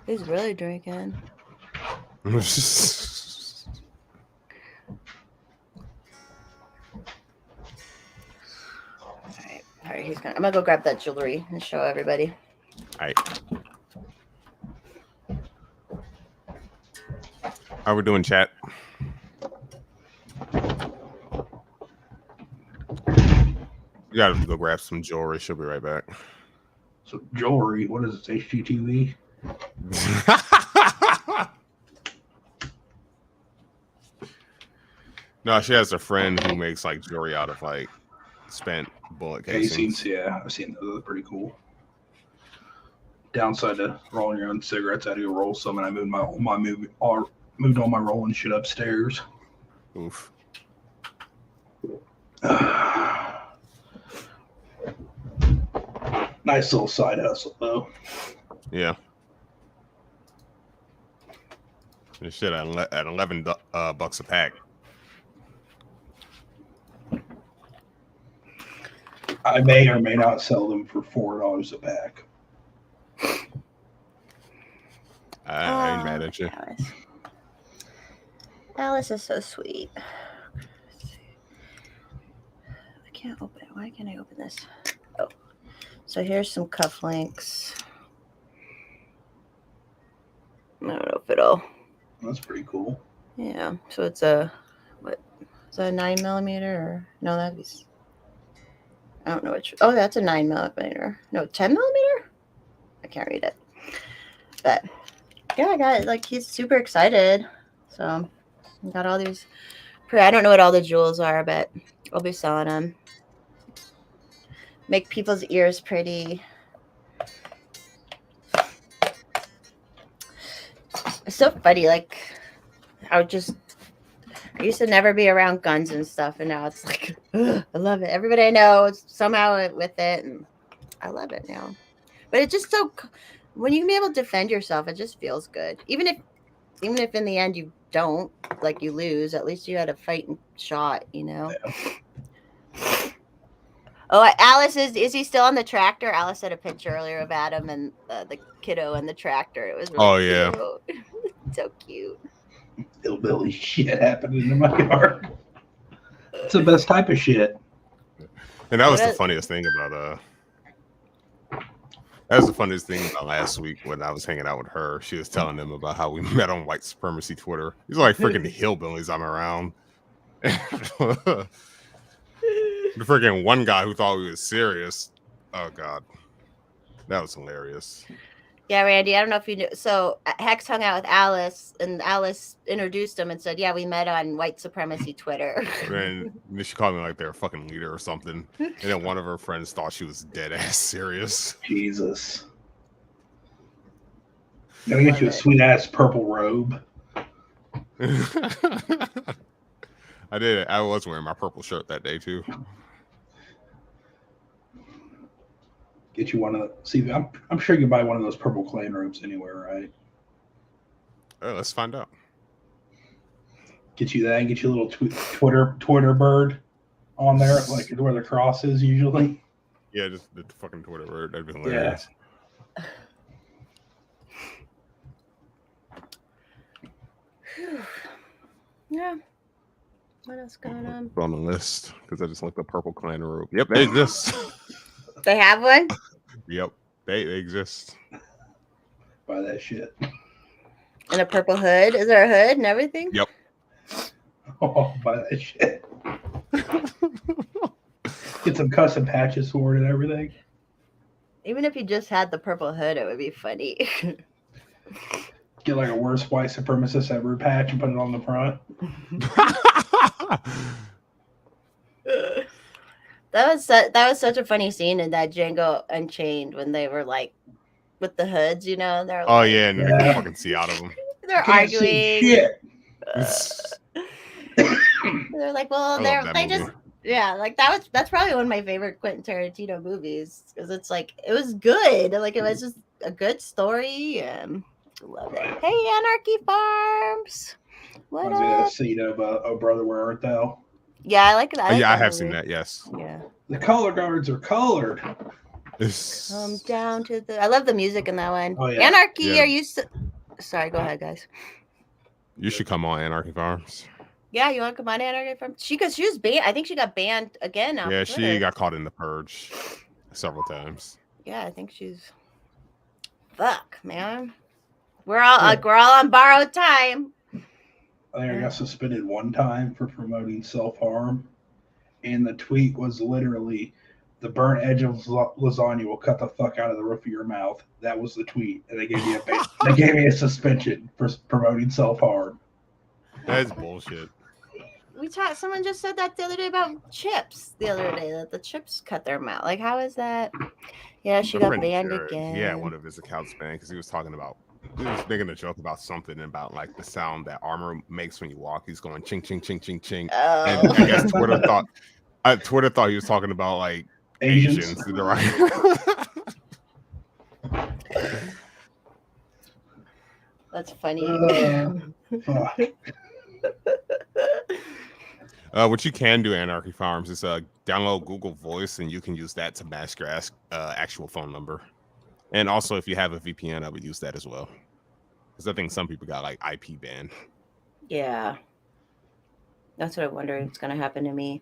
He's really drinking. All right. I'm gonna go grab that jewelry and show everybody. All right. How we doing, chat? You gotta go grab some jewelry. She'll be right back. So jewelry, what is this, HGTV? No, she has a friend who makes like jewelry out of like spent bullet casings. I've seen those. Those are pretty cool. Downside to rolling your own cigarettes, I had to go roll some, and I moved moved all my rolling shit upstairs. Oof. Nice little side hustle, though. Yeah. This shit at $11 bucks a pack. I may or may not sell them for $4 a pack. I ain't mad at you. Alice is so sweet. I can't open it. Why can't I open this? Oh, so here's some cufflinks. I don't know if it'll. That's pretty cool. Yeah. So it's a what? Is that a 9mm or no? That'd be. I don't know which. Oh, that's a 9mm. No, 10mm. I can't read it. But yeah, I got like he's super excited. So I got all these. I don't know what all the jewels are, but I'll be selling them. Make people's ears pretty. It's so funny. Like I used to never be around guns and stuff, and now it's like ugh, I love it. Everybody I know is somehow with it, and I love it now. But it's just so when you can be able to defend yourself, it just feels good. Even if in the end you don't, like you lose, at least you had a fighting shot, you know. Yeah. Oh, Alice is he still on the tractor? Alice had a picture earlier of Adam and the kiddo and the tractor. It was really cute. So cute. Hillbilly shit happening in my yard. It's the best type of shit. And that was the funniest thing about that was the funniest thing about last week when I was hanging out with her. She was telling them about how we met on white supremacy Twitter. These are like freaking hillbillies I'm around. The freaking one guy who thought we was serious. Oh God, that was hilarious. Yeah, Randy, I don't know if you knew. So Hex hung out with Alice, and Alice introduced him and said, yeah, we met on white supremacy Twitter. And she called me like they're a fucking leader or something. And then one of her friends thought she was dead ass serious. Jesus. Gotta get you a sweet ass purple robe. I did. I was wearing my purple shirt that day too. Get you one of the. See, I'm sure you can buy one of those purple clan robes anywhere, right? Let's find out. Get you that. And get you a little Twitter bird on there, like where the cross is usually. Yeah, just the fucking Twitter bird. That'd be hilarious. Yeah. What else going on? Put on the list because I just like the purple clan robe. Yep, they exist. They have one? Yep, they exist. Buy that shit. And a purple hood? Is there a hood and everything? Yep. Oh, buy that shit. Get some custom patches for it and everything. Even if you just had the purple hood, it would be funny. Get like a worst white supremacist ever patch and put it on the front. That was such a funny scene in that Django Unchained when they were like with the hoods, you know. They're oh like, yeah, and you can fucking see out of them. They're Can't arguing. see shit. They're like, well, they just like that's probably one of my favorite Quentin Tarantino movies because it's like it was good, like it was just a good story and love it. Hey, Anarchy Farms, what up? Scene of Oh Brother, Where Art Thou? Yeah, I like that. I have seen that. Yes. Yeah. The color guards are colored. Come down to the. I love the music in that one. Oh, yeah. Anarchy, Yeah. are you? Sorry, go ahead, guys. You should come on Anarchy Farms. Yeah, you want to come on Anarchy Farms? She was banned. I think she got banned again. Yeah, she got caught in the purge several times. Yeah, I think she's. Fuck, man. We're all on borrowed time. I think I got suspended one time for promoting self-harm. And the tweet was literally, the burnt edge of lasagna will cut the fuck out of the roof of your mouth. That was the tweet. And they gave me a suspension for promoting self-harm. That's bullshit. Someone just said that the other day about chips. The other day that the chips cut their mouth. Like, how is that? Yeah, she got banned again. Yeah, one of his accounts banned because he was making a joke about something about like the sound that armor makes when you walk. He's going ching ching ching ching ching. Oh. And I guess Twitter thought he was talking about like Asians. That's funny. What you can do, Anarchy Farms, is download Google Voice, and you can use that to mask your actual phone number. And also, if you have a VPN, I would use that as well, because I think some people got like IP banned. Yeah. That's what I wonder if it's going to happen to me.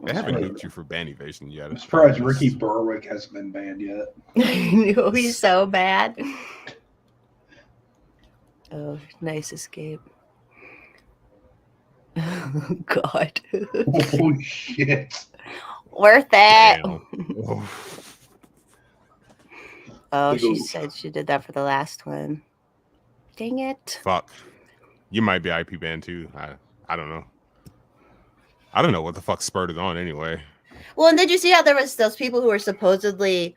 They haven't nuked you for ban evasion yet. I'm surprised Ricky Berwick hasn't been banned yet. Oh, he's so bad. Oh, nice escape. Oh, God. Oh, shit. Worth it. Damn. Oh, she said she did that for the last one. Dang it. Fuck. You might be IP banned too. I don't know. I don't know what the fuck spurred it on anyway. Well, and did you see how there was those people who were supposedly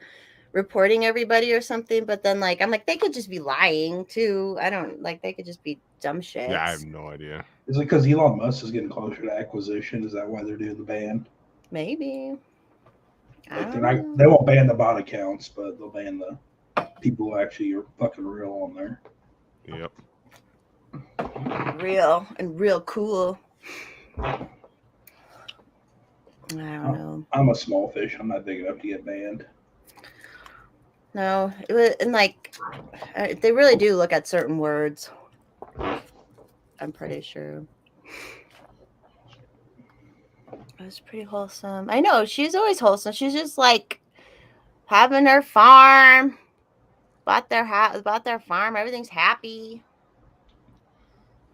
reporting everybody or something? But then, like, I'm like, they could just be lying too. I don't like. They could just be dumb shit. Yeah, I have no idea. Is it because Elon Musk is getting closer to acquisition? Is that why they're doing the ban? Maybe. Like they won't ban the bot accounts, but they'll ban the people who actually are fucking real on there. Yep. Real and real cool. I don't know. I'm a small fish. I'm not big enough to get banned. No, it was, and like they really do look at certain words. I'm pretty sure. It was pretty wholesome. I know she's always wholesome. She's just like having her farm, bought their house, bought their farm. Everything's happy.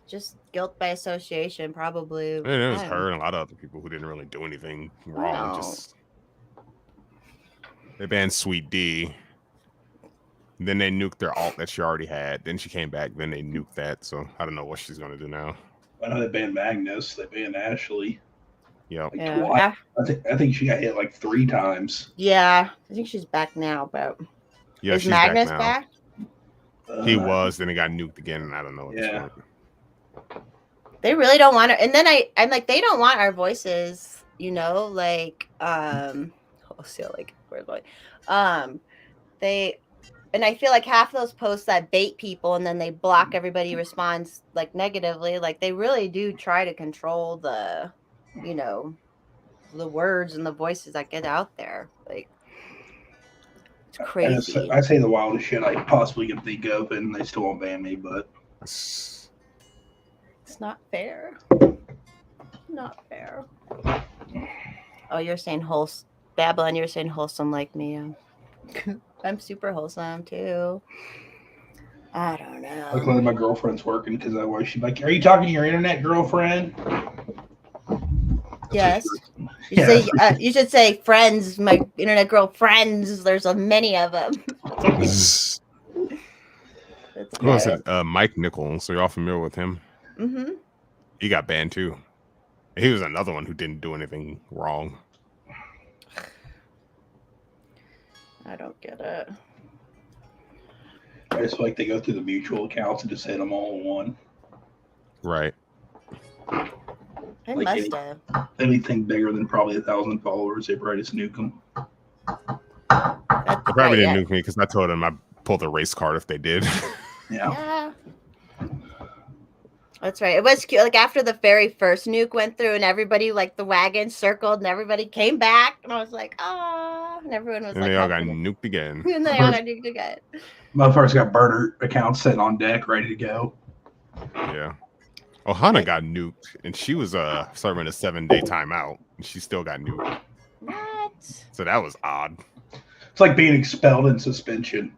Just guilt by association, probably. And it was her and a lot of other people who didn't really do anything wrong. Just they banned Sweet D. Then they nuked their alt that she already had. Then she came back. Then they nuked that. So I don't know what she's gonna do now. I know they banned Magnus. They banned Ashley. Yep. Like yeah. I think she got hit like 3 times. Yeah, I think she's back now, but yeah, is Magnus back? He was. Then he got nuked again, and I don't know. Yeah. They really don't want her. And then I'm like, they don't want our voices, you know, like we're going. And I feel like half those posts that bait people and then they block everybody who responds like negatively, like they really do try to control the, you know, the words and the voices that get out there. Like it's crazy. I say the wildest shit I possibly can think of, and they still won't ban me, but it's not fair. Not fair. Oh, you're saying Babylon, you're saying wholesome like me. I'm super wholesome too. I don't know. Like when my girlfriend's working, because otherwise she's like, "Are you talking to your internet girlfriend?" Yes. You should say friends. My internet girlfriends. There's many of them. Who was it? Mike Nichols. So you're all familiar with him? Mm-hmm. He got banned too. He was another one who didn't do anything wrong. I don't get it. I just feel like they go through the mutual accounts and just hit them all in one. Right. It like must have. Anything bigger than probably 1,000 followers, they probably just nuke them. They probably didn't nuke me because I told them I pulled a race card if they did. Yeah. That's right. It was cute. Like after the very first nuke went through and everybody, like the wagon circled and everybody came back. And I was like, oh, and everyone was and like, they all got nuked again. And they all got nuked again. Motherfuckers got burner accounts sitting on deck ready to go. Yeah. Ohana got nuked and she was serving a 7-day timeout and she still got nuked. What? So that was odd. It's like being expelled in suspension.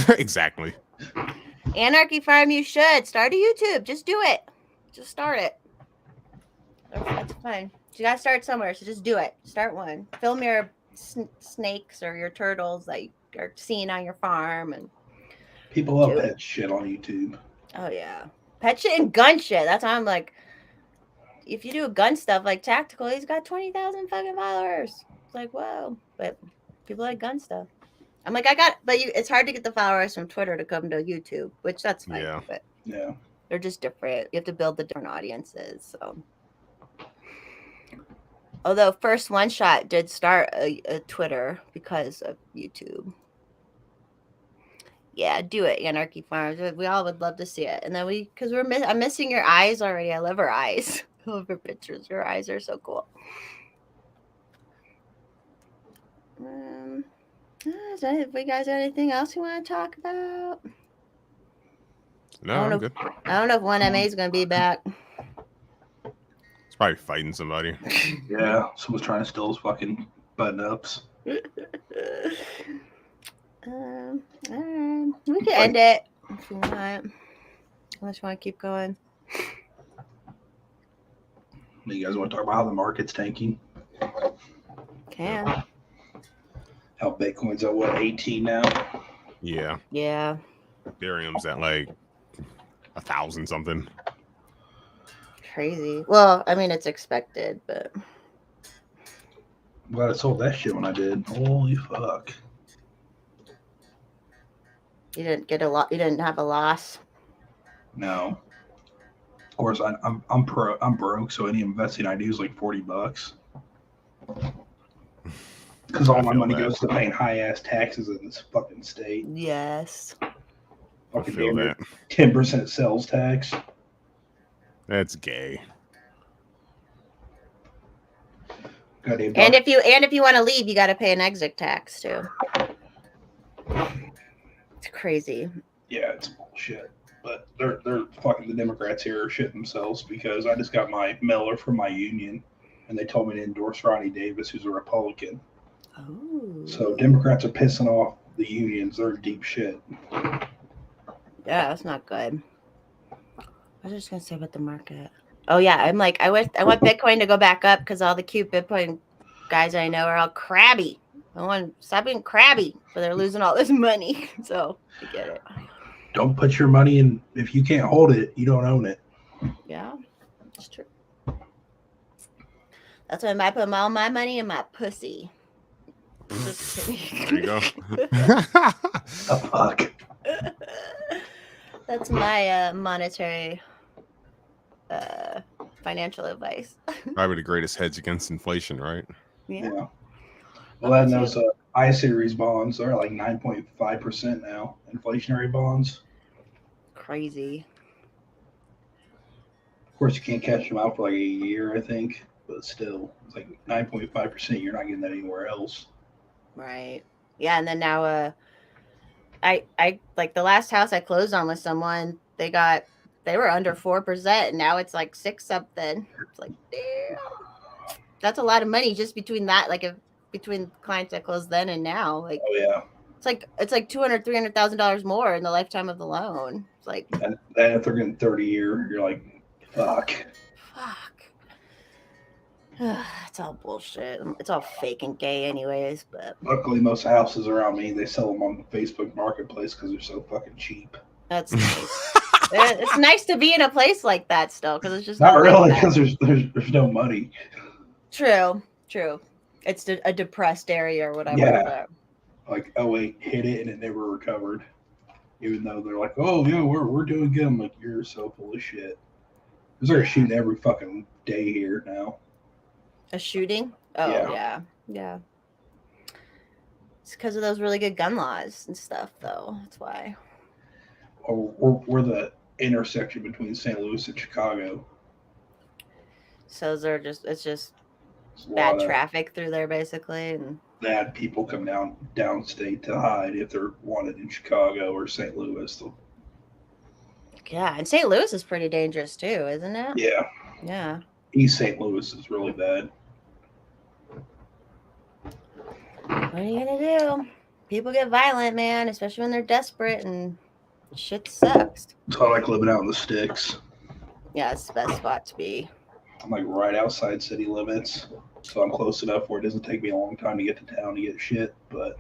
Exactly. Anarchy Farm, you should start a YouTube. Just do it. Just start it. That's fine. You gotta start somewhere, so just do it. Start one. Film your snakes or your turtles that you are seeing on your farm, and people love pet shit on YouTube. Oh yeah, pet shit and gun shit. That's why I'm like, if you do gun stuff like Tactical, he's got 20,000 fucking followers. It's like whoa, but people like gun stuff. I'm like, it's hard to get the followers from Twitter to come to YouTube, which that's fine. Yeah. But yeah, they're just different. You have to build the different audiences. So, although First One Shot did start a Twitter because of YouTube. Yeah, do it, Anarchy Farms. We all would love to see it. And then because I'm missing your eyes already. I love her eyes. I love her pictures. Your eyes are so cool. If we guys have anything else you want to talk about? No, I'm good. I don't know if 1MA is going to be back. It's probably fighting somebody. Yeah, someone's trying to steal his fucking button ups. We can end it if you want. Unless you want to keep going. You guys want to talk about how the market's tanking? Can. How Bitcoin's at what, 18 now? Yeah. Yeah. Ethereum's at like 1,000 something. Crazy. Well, I mean, it's expected, but I'm glad I sold that shit when I did. Holy fuck. you didn't get a lot. You didn't have a loss. No. Of course, I'm broke, so any investing I do is like $40. Because all my money goes to paying high ass taxes in this fucking state. Yes. I feel that. 10% sales tax. That's gay. And if you want to leave, you got to pay an exit tax too. It's crazy. Yeah, it's bullshit. But they're fucking, the Democrats here are shitting themselves because I just got my mailer from my union and they told me to endorse Ronnie Davis, who's a Republican. Oh. So Democrats are pissing off the unions. They're deep shit. Yeah, that's not good. I was just gonna say about the market. Oh yeah, I want Bitcoin to go back up because all the cute Bitcoin guys I know are all crabby. I want to stop being crabby, but they're losing all this money. So I get it. Don't put your money in. If you can't hold it, you don't own it. Yeah, it's true. That's why I put all my money in my pussy. Just kidding. There you go. The fuck. That's my monetary financial advice. Probably the greatest hedge against inflation, right? Yeah. Well, that knows I-Series bonds are like 9.5% now. Inflationary bonds. Crazy. Of course, you can't cash them out for like a year, I think. But still, it's like 9.5%. You're not getting that anywhere else. Right. Yeah, and then now I like the last house I closed on with someone, they were under 4%, and now it's like 6 something. It's like, damn. That's a lot of money just between that, like between clients that closed then and now. Like, oh yeah. It's like $200,000-$300,000 more in the lifetime of the loan. It's like, and if they're getting 30-year, you're like, fuck. It's all bullshit. It's all fake and gay anyways, but Luckily most houses around me, they sell them on the Facebook marketplace because they're so fucking cheap. That's nice. It's nice to be in a place like that still, because it's just not really, like because there's no money. True. It's a depressed area or whatever. Yeah. Like 08 hit it and it never recovered. Even though they're like, oh yeah, we're doing good. I'm like, you're so full of shit. They're shooting every fucking day here now. A shooting? Oh yeah. It's because of those really good gun laws and stuff, though. That's why. Oh, we're the intersection between St. Louis and Chicago. So it's just bad traffic through there, basically, and bad people come downstate to hide if they're wanted in Chicago or St. Louis. Yeah, and St. Louis is pretty dangerous too, isn't it? Yeah. Yeah. East St. Louis is really bad. What are you gonna do? People get violent, man, especially when they're desperate, and shit sucks. So I like living out in the sticks. Yeah, it's the best spot to be. I'm like right outside city limits, so I'm close enough where it doesn't take me a long time to get to town to get shit, but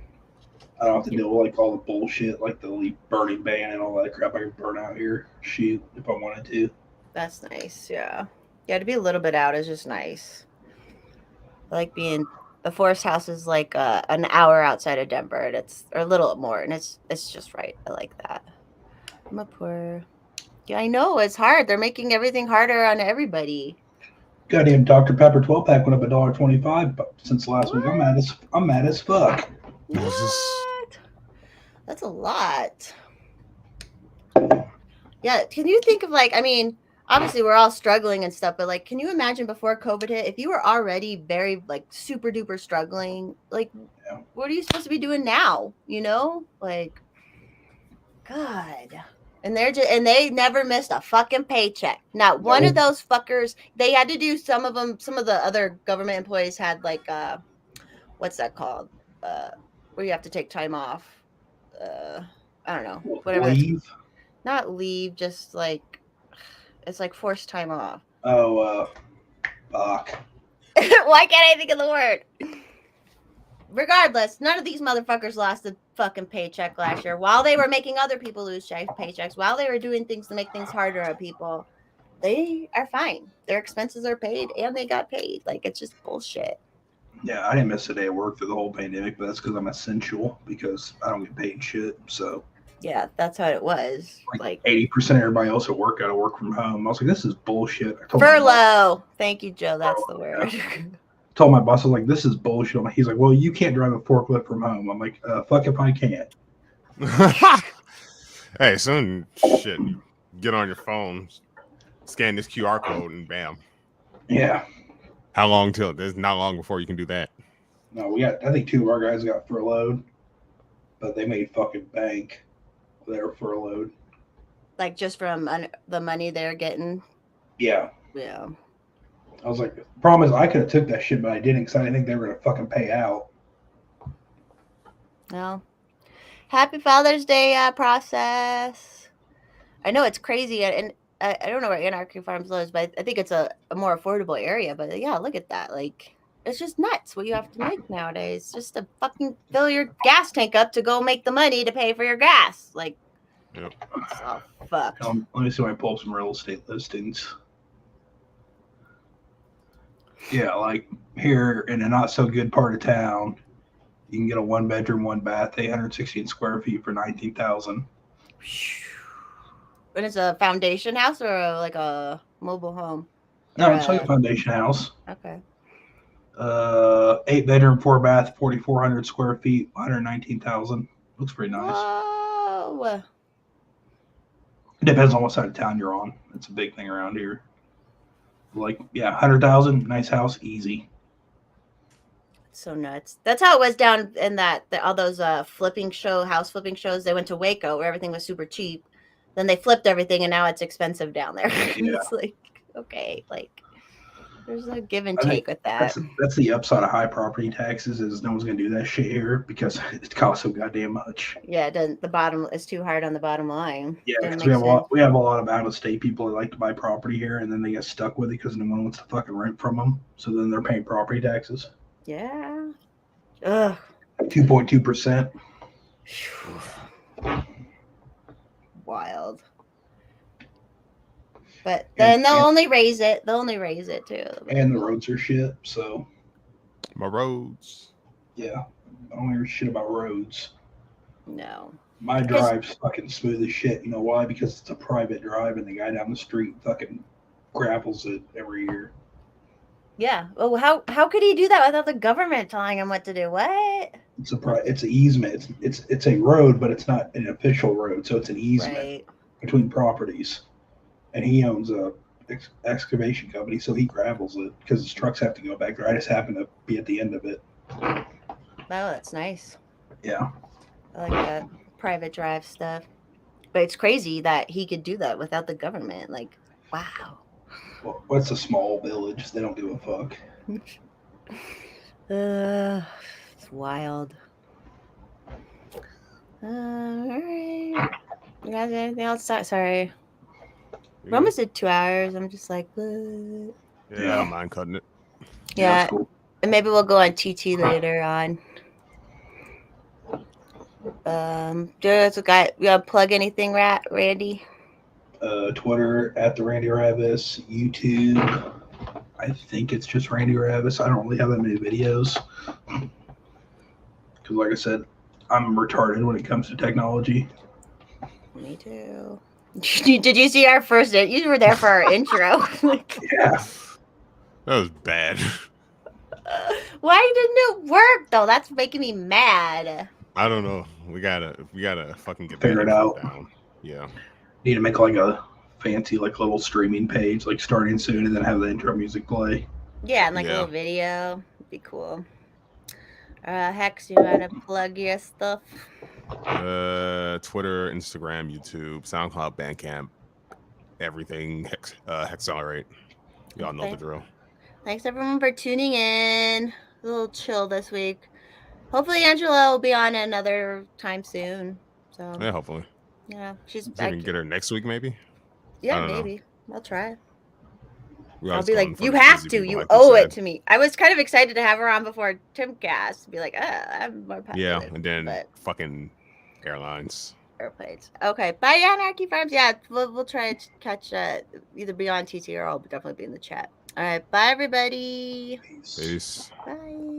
I don't have to deal with like all the bullshit, like the burning ban and all that crap I can burn out here. Shoot, if I wanted to. That's nice, yeah. Yeah, to be a little bit out is just nice. I like being the Forest House is like an hour outside of Denver, and it's or a little more, and it's just right. I like that. I'm a poor. Yeah, I know it's hard. They're making everything harder on everybody. Goddamn Dr. Pepper 12-pack went up $1.25 since last week. I'm mad as fuck. What? That's a lot. Yeah, can you think of obviously we're all struggling and stuff, but can you imagine before COVID hit, if you were already very super duper struggling, what are you supposed to be doing now? God. And they never missed a fucking paycheck. Not one of those fuckers. They had to do some of the other government employees had like what's that called? Where you have to take time off. I don't know. Whatever. Leave? Not leave, just like it's like forced time off. Oh, fuck. Why can't I think of the word? Regardless, none of these motherfuckers lost a fucking paycheck last year while they were making other people lose paychecks, while they were doing things to make things harder on people. They are fine. Their expenses are paid and they got paid. Like, it's just bullshit. Yeah, I didn't miss a day of work through the whole pandemic, but that's because I'm essential because I don't get paid shit. So yeah, that's how it was. Like 80% of everybody else at work got to work from home. I was like, this is bullshit. Furlough. Thank you, Joe. That's the word. Yeah. Told my boss, I was like, this is bullshit. He's like, well, you can't drive a forklift from home. I'm like, fuck if I can't. Hey, soon, shit, get on your phone, scan this QR code, and bam. Yeah. How long till? There's not long before you can do that. No, I think 2 of our guys got furloughed, but they made fucking bank. They were furloughed. Like, just from the money they're getting? Yeah. Yeah. I was like, the problem is I could have took that shit, but I didn't because I didn't think they were going to fucking pay out. Well, happy Father's Day process. I know it's crazy, and I don't know where Anarchy Farms lives, but I think it's a more affordable area. But yeah, look at that. Like, it's just nuts what you have to make nowadays. Just to fucking fill your gas tank up to go make the money to pay for your gas. Like, yep. It's all fucked. Let me see if I pull up some real estate listings. Yeah, like here in a not so good part of town, you can get a 1-bedroom, 1-bath, 816 square feet for $19,000. And it's a foundation house or like a mobile home? No, it's like a foundation house. Okay. 8-bedroom, 4-bath, 4,400 square feet, 119,000. Looks pretty nice. Whoa. It depends on what side of town you're on. It's a big thing around here. Like, yeah, 100,000, nice house, easy. So nuts. That's how it was down in all those house flipping shows. They went to Waco where everything was super cheap. Then they flipped everything and now it's expensive down there. Yeah. It's like, okay, like there's a give and take with that. That's the upside of high property taxes is no one's gonna do that shit here because it costs so goddamn much. Yeah, it doesn't. The bottom is too hard on the bottom line. Yeah, because we have a lot of out of state people that like to buy property here and then they get stuck with it because no one wants to fucking rent from them. So then they're paying property taxes. Yeah. Ugh. 2.2%. Wild. But then they'll only raise it. They'll only raise it too. And the roads are shit, so. My roads. Yeah. I don't hear shit about roads. No. My drive's fucking smooth as shit. You know why? Because it's a private drive and the guy down the street fucking gravels it every year. Yeah. Well, how could he do that without the government telling him what to do? What? It's an easement. It's a road, but it's not an official road, so it's an easement between properties. And he owns a excavation company, so he gravels it because his trucks have to go back there. I just happen to be at the end of it. Oh, that's nice. Yeah. I like that private drive stuff. But it's crazy that he could do that without the government. Like, wow. Well, it's a small village. They don't give a fuck. It's wild. All right. You guys have anything else? Sorry. We're almost at 2 hours. I'm just like, what? Yeah, I don't mind cutting it. Yeah. That's cool. And maybe we'll go on TT later on. There's a guy. You want to plug anything, Randy? Twitter at the Randy Ravis, YouTube. I think it's just Randy Ravis. I don't really have that many videos because, like I said, I'm retarded when it comes to technology. Me too. Did you see our first? You were there for our intro. Yeah, that was bad. Why didn't it work though? That's making me mad. I don't know. We gotta fucking get figure it out. Down. Yeah. Need to make like a fancy like little streaming page, like starting soon, and then have the intro music play. Yeah, and like a little video. It'd be cool. Hex, you wanna plug your stuff? Twitter, Instagram, YouTube, SoundCloud, Bandcamp, everything. Hexcelerate. Y'all know the drill. Thanks everyone for tuning in. A little chill this week. Hopefully Angela will be on another time soon. So yeah, hopefully. Yeah, she's. I can get her next week, maybe. Yeah, maybe. I'll try. I'll be like, you have to. You owe it to me. I was kind of excited to have her on before Timcast. Be like, I'm more popular. Yeah, and then fucking airlines. Airplanes. Okay, bye, Anarchy Farms. Yeah, we'll try to catch either be on TT or I'll definitely be in the chat. All right, bye, everybody. Peace. Bye.